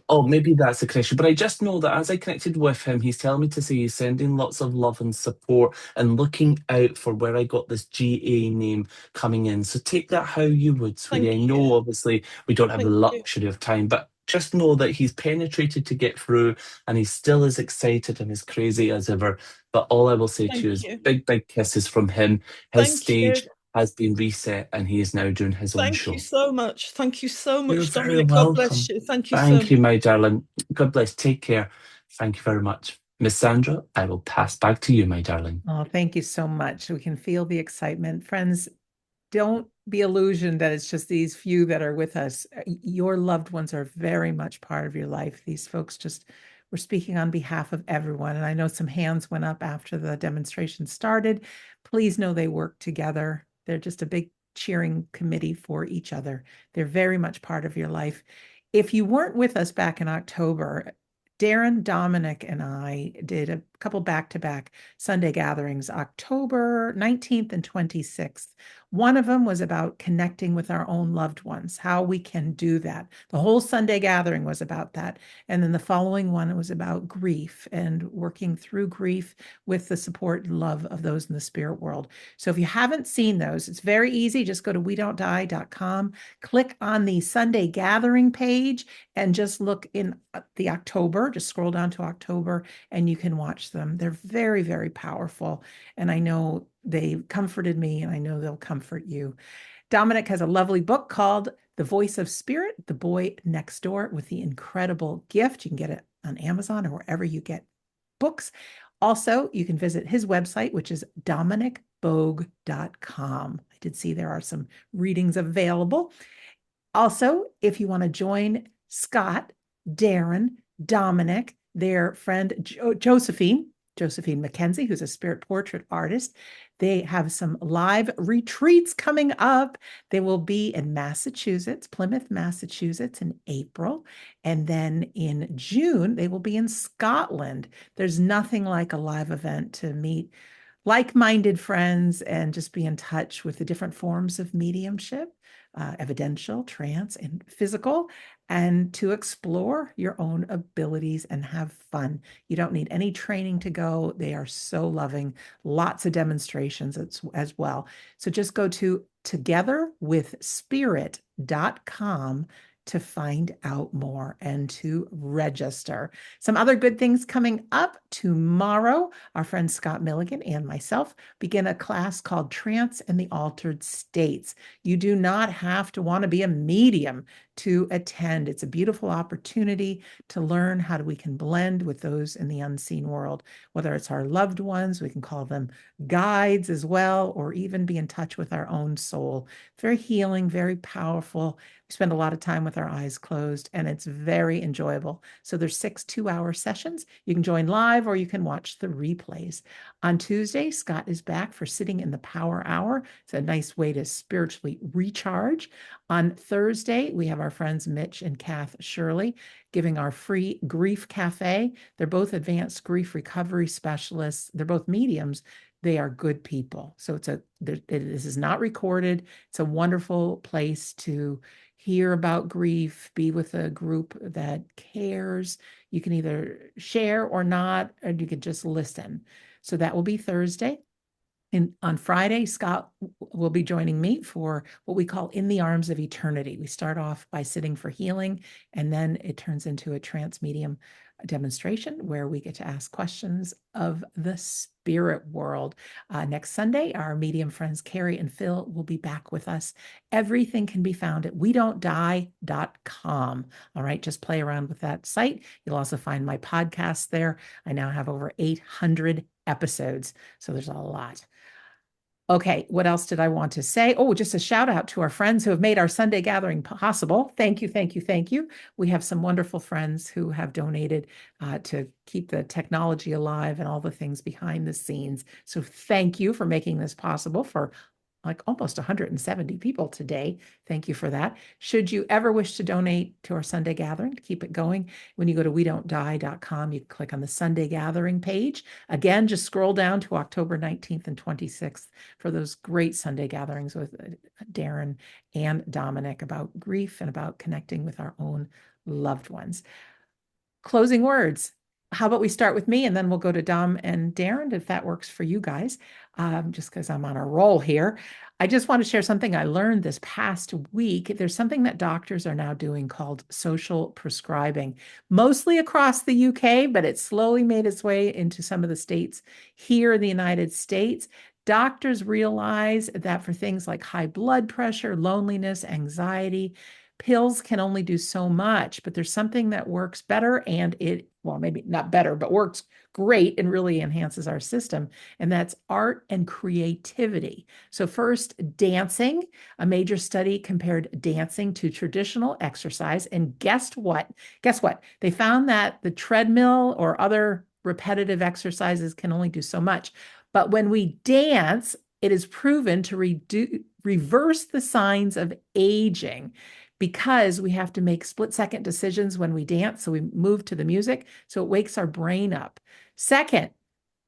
oh, maybe that's the connection. But I just know that as I connected with him, he's telling me to say he's sending lots of love and support and looking out for where I got this GA name coming in. So take that how you would, sweetie. Thank I you. know obviously we don't have the Thank you. luxury of time, but just know that he's penetrated to get through and he's still as excited and as crazy as ever. But all I will say to Thank you is you. big, big kisses from him. His Thank you. stage has been reset and he is now doing his own Thank you show. so much. Thank you so You're much, very Dominic. God bless welcome. you. Thank you so Thank you, much. my darling. God bless. Take care. Thank you very much. Miss Sandra, I will pass back to you, my darling. Oh, thank you so much. We can feel the excitement. Friends, don't be illusioned that it's just these few that are with us. Your loved ones are very much part of your life. These folks just We're speaking on behalf of everyone. And I know some hands went up after the demonstration started. Please know they work together. They're just a big cheering committee for each other. They're very much part of your life. If you weren't with us back in October, Darren, Dominic, and I did a couple back-to-back Sunday gatherings, October 19th and 26th. One of them was about connecting with our own loved ones, how we can do that. The whole Sunday gathering was about that. And then the following one was about grief and working through grief with the support and love of those in the spirit world. So if you haven't seen those, it's very easy. Just go to wedon'tdie.com, click on the Sunday gathering page, and just look in the October, just scroll down to October, and you can watch them. They're very, very powerful. And I know they comforted me, and I know they'll comfort you. Dominic has a lovely book called The Voice of Spirit, The Boy Next Door, with the incredible gift. You can get it on Amazon or wherever you get books. Also, you can visit his website, which is dominicbogue.com. I did see there are some readings available. Also, if you want to join Scott, Darren, Dominic, their friend Josephine McKenzie, who's a spirit portrait artist, they have some live retreats coming up. They will be in Massachusetts, Plymouth, Massachusetts in April. And then in June, they will be in Scotland. There's nothing like a live event to meet like-minded friends and just be in touch with the different forms of mediumship, evidential, trance, and physical, and to explore your own abilities and have fun. You don't need any training to go. They are so loving. Lots of demonstrations as well. So just go to togetherwithspirit.com to find out more and to register. Some other good things coming up tomorrow. Our friend Scott Milligan and myself begin a class called Trance and the Altered States. You do not have to want to be a medium to attend. It's a beautiful opportunity to learn how we can blend with those in the unseen world, whether it's our loved ones, we can call them guides as well, or even be in touch with our own soul. Very healing, very powerful. We spend a lot of time with our eyes closed, and it's very enjoyable. So there's 6 2-hour sessions. You can join live or you can watch the replays. On Tuesday, Scott is back for Sitting in the Power Hour. It's a nice way to spiritually recharge. On Thursday, we have our friends Mitch and Kath Shirley giving our free grief cafe. They're both advanced grief recovery specialists. They're both mediums. They are good people. So this is not recorded. It's a wonderful place to hear about grief, be with a group that cares. You can either share or not, or you could just listen. So that will be Thursday. And on Friday, Scott will be joining me for what we call In the Arms of Eternity. We start off by sitting for healing, and then it turns into a trance medium demonstration where we get to ask questions of the spirit world. Next Sunday, our medium friends Carrie and Phil will be back with us. Everything can be found at wedon'tdie.com. All right, just play around with that site. You'll also find my podcast there. I now have over 800 episodes, so there's a lot. Okay, what else did I want to say? Oh, just a shout out to our friends who have made our Sunday gathering possible. Thank you, thank you, thank you. We have some wonderful friends who have donated to keep the technology alive and all the things behind the scenes. So thank you for making this possible for like almost 170 people today. Thank you for that. Should you ever wish to donate to our Sunday gathering to keep it going, when you go to wedon'tdie.com, you click on the Sunday gathering page. Again, just scroll down to October 19th and 26th for those great Sunday gatherings with Darren and Dominic about grief and about connecting with our own loved ones. Closing words. How about we start with me and then we'll go to Dom and Darren if that works for you guys, just because I'm on a roll here. I just want to share something I learned this past week. There's something that doctors are now doing called social prescribing, mostly across the UK, but it slowly made its way into some of the states here in the United States. Doctors realize that for things like high blood pressure, loneliness, anxiety, Pills can only do so much, but there's something that works better and well, maybe not better, but works great and really enhances our system. And that's art and creativity. So, first, dancing. A major study compared dancing to traditional exercise. And guess what? Guess what? They found that the treadmill or other repetitive exercises can only do so much. But when we dance, it is proven to reverse the signs of aging because we have to make split-second decisions when we dance. So we move to the music. So it wakes our brain up. Second,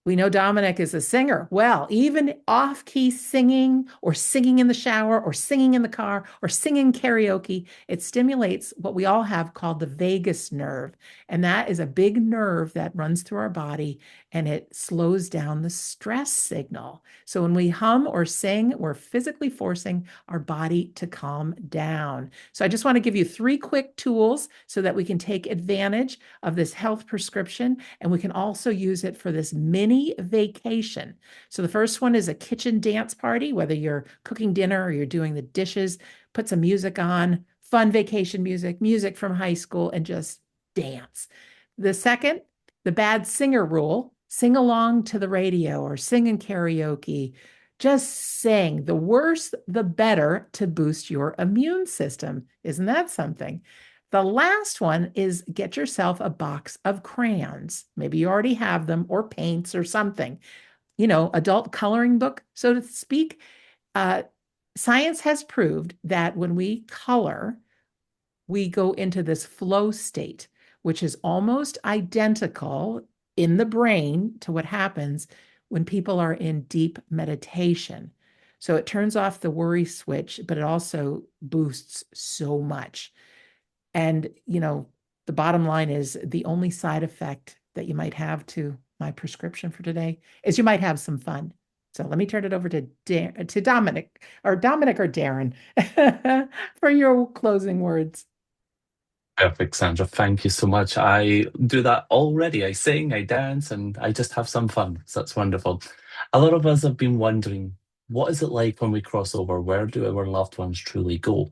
we know Dominic is a singer. Well, even off-key singing or singing in the shower or singing in the car or singing karaoke, it stimulates what we all have called the vagus nerve. And that is a big nerve that runs through our body and it slows down the stress signal. So when we hum or sing, we're physically forcing our body to calm down. So I just want to give you 3 quick tools so that we can take advantage of this health prescription and we can also use it for this mini vacation. So the first one is a kitchen dance party, whether you're cooking dinner or you're doing the dishes, put some music on, fun vacation music, music from high school, and just dance. The second, the bad singer rule, sing along to the radio or sing in karaoke. Just sing. The worse, the better to boost your immune system. Isn't that something? The last one is get yourself a box of crayons. Maybe you already have them or paints or something, adult coloring book, so to speak. Science has proved that when we color, we go into this flow state, which is almost identical in the brain to what happens when people are in deep meditation. So it turns off the worry switch, but it also boosts so much. And, the bottom line is the only side effect that you might have to my prescription for today is you might have some fun. So let me turn it over to Dominic or Darren for your closing words. Perfect, Sandra. Thank you so much. I do that already. I sing, I dance, and I just have some fun. So that's wonderful. A lot of us have been wondering, what is it like when we cross over? Where do our loved ones truly go?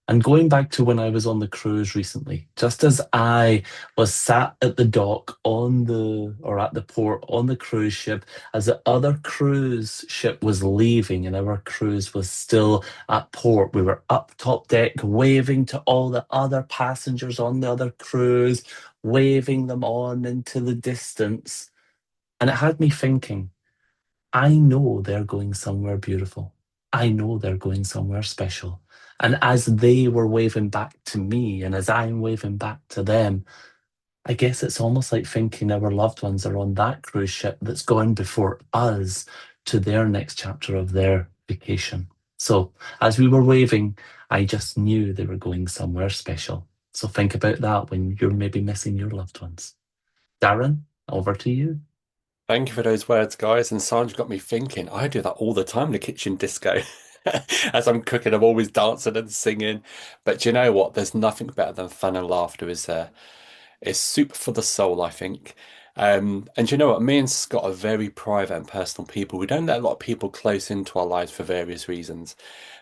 And going back to when I was on the cruise recently, just as I was sat at the dock or at the port on the cruise ship, as the other cruise ship was leaving and our cruise was still at port, we were up top deck waving to all the other passengers on the other cruise, waving them on into the distance. And it had me thinking, I know they're going somewhere beautiful. I know they're going somewhere special. And as they were waving back to me, and as I'm waving back to them, I guess it's almost like thinking our loved ones are on that cruise ship that's gone before us to their next chapter of their vacation. So as we were waving, I just knew they were going somewhere special. So think about that when you're maybe missing your loved ones. Darren, over to you. Thank you for those words, guys. And Sandra got me thinking. I do that all the time, the kitchen disco. As I'm cooking, I'm always dancing and singing. But do you know what? There's nothing better than fun and laughter, is there? It's soup for the soul, I think. And do you know what? Me and Scott are very private and personal people. We don't let a lot of people close into our lives for various reasons.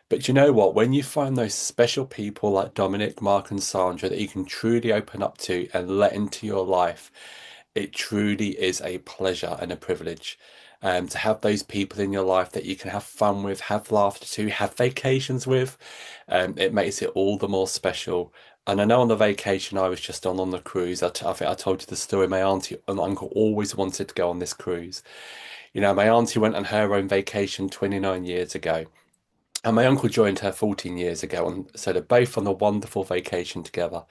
But do you know what? When you find those special people like Dominic, Mark, and Sandra that you can truly open up to and let into your life, it truly is a pleasure and a privilege to have those people in your life that you can have fun with, have laughter to, have vacations with. It makes it all the more special. And I know on the vacation I was just on the cruise, I think I told you the story. My auntie and uncle always wanted to go on this cruise. My auntie went on her own vacation 29 years ago. And my uncle joined her 14 years ago, and so they're both on a wonderful vacation together.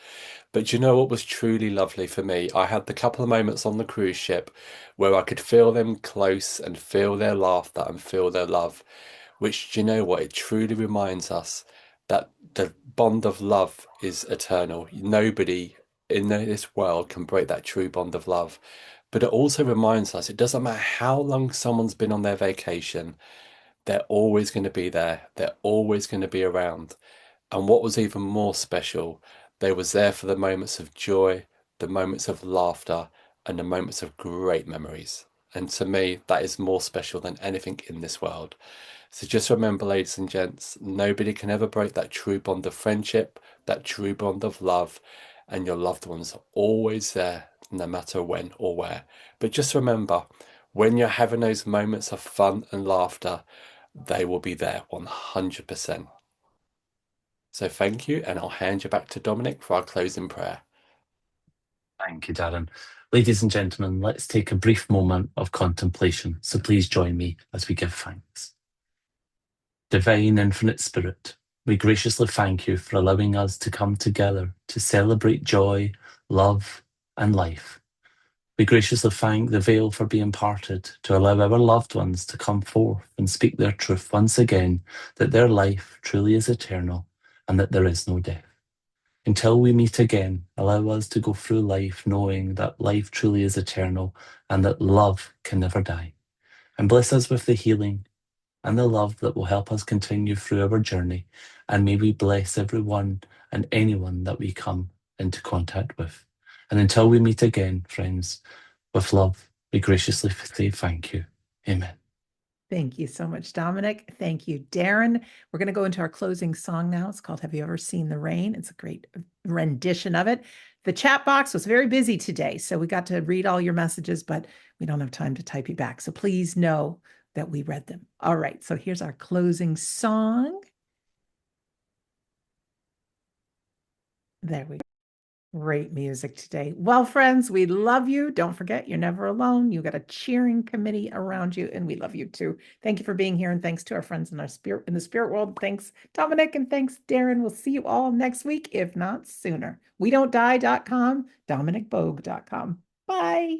But do you know what was truly lovely for me? I had the couple of moments on the cruise ship where I could feel them close and feel their laughter and feel their love, which, do you know what? It truly reminds us that the bond of love is eternal. Nobody in this world can break that true bond of love. But it also reminds us it doesn't matter how long someone's been on their vacation, they're always going to be there. They're always going to be around. And what was even more special, they was there for the moments of joy, the moments of laughter, and the moments of great memories. And to me, that is more special than anything in this world. So just remember, ladies and gents, nobody can ever break that true bond of friendship, that true bond of love, and your loved ones are always there, no matter when or where. But just remember, when you're having those moments of fun and laughter, they will be there 100%. So thank you, and I'll hand you back to Dominic for our closing prayer. Thank you, Darren. Ladies and gentlemen, let's take a brief moment of contemplation. So please join me as we give thanks. Divine Infinite Spirit, we graciously thank you for allowing us to come together to celebrate joy, love, and life. We graciously thank the veil for being parted to allow our loved ones to come forth and speak their truth once again, that their life truly is eternal and that there is no death. Until we meet again, allow us to go through life knowing that life truly is eternal and that love can never die. And bless us with the healing and the love that will help us continue through our journey. And may we bless everyone and anyone that we come into contact with. And until we meet again, friends, with love, we graciously say thank you. Amen. Thank you so much, Dominic. Thank you, Darren. We're going to go into our closing song now. It's called Have You Ever Seen the Rain? It's a great rendition of it. The chat box was very busy today, so we got to read all your messages, but we don't have time to type you back. So please know that we read them. All right, so here's our closing song. There we go. Great music today. Well, friends, we love you. Don't forget, you're never alone. You got a cheering committee around you, and we love you too. Thank you for being here, and thanks to our friends in the spirit world. Thanks, Dominic, and thanks, Darren. We'll see you all next week, if not sooner. We don't die.com, DominicBogue.com. Bye.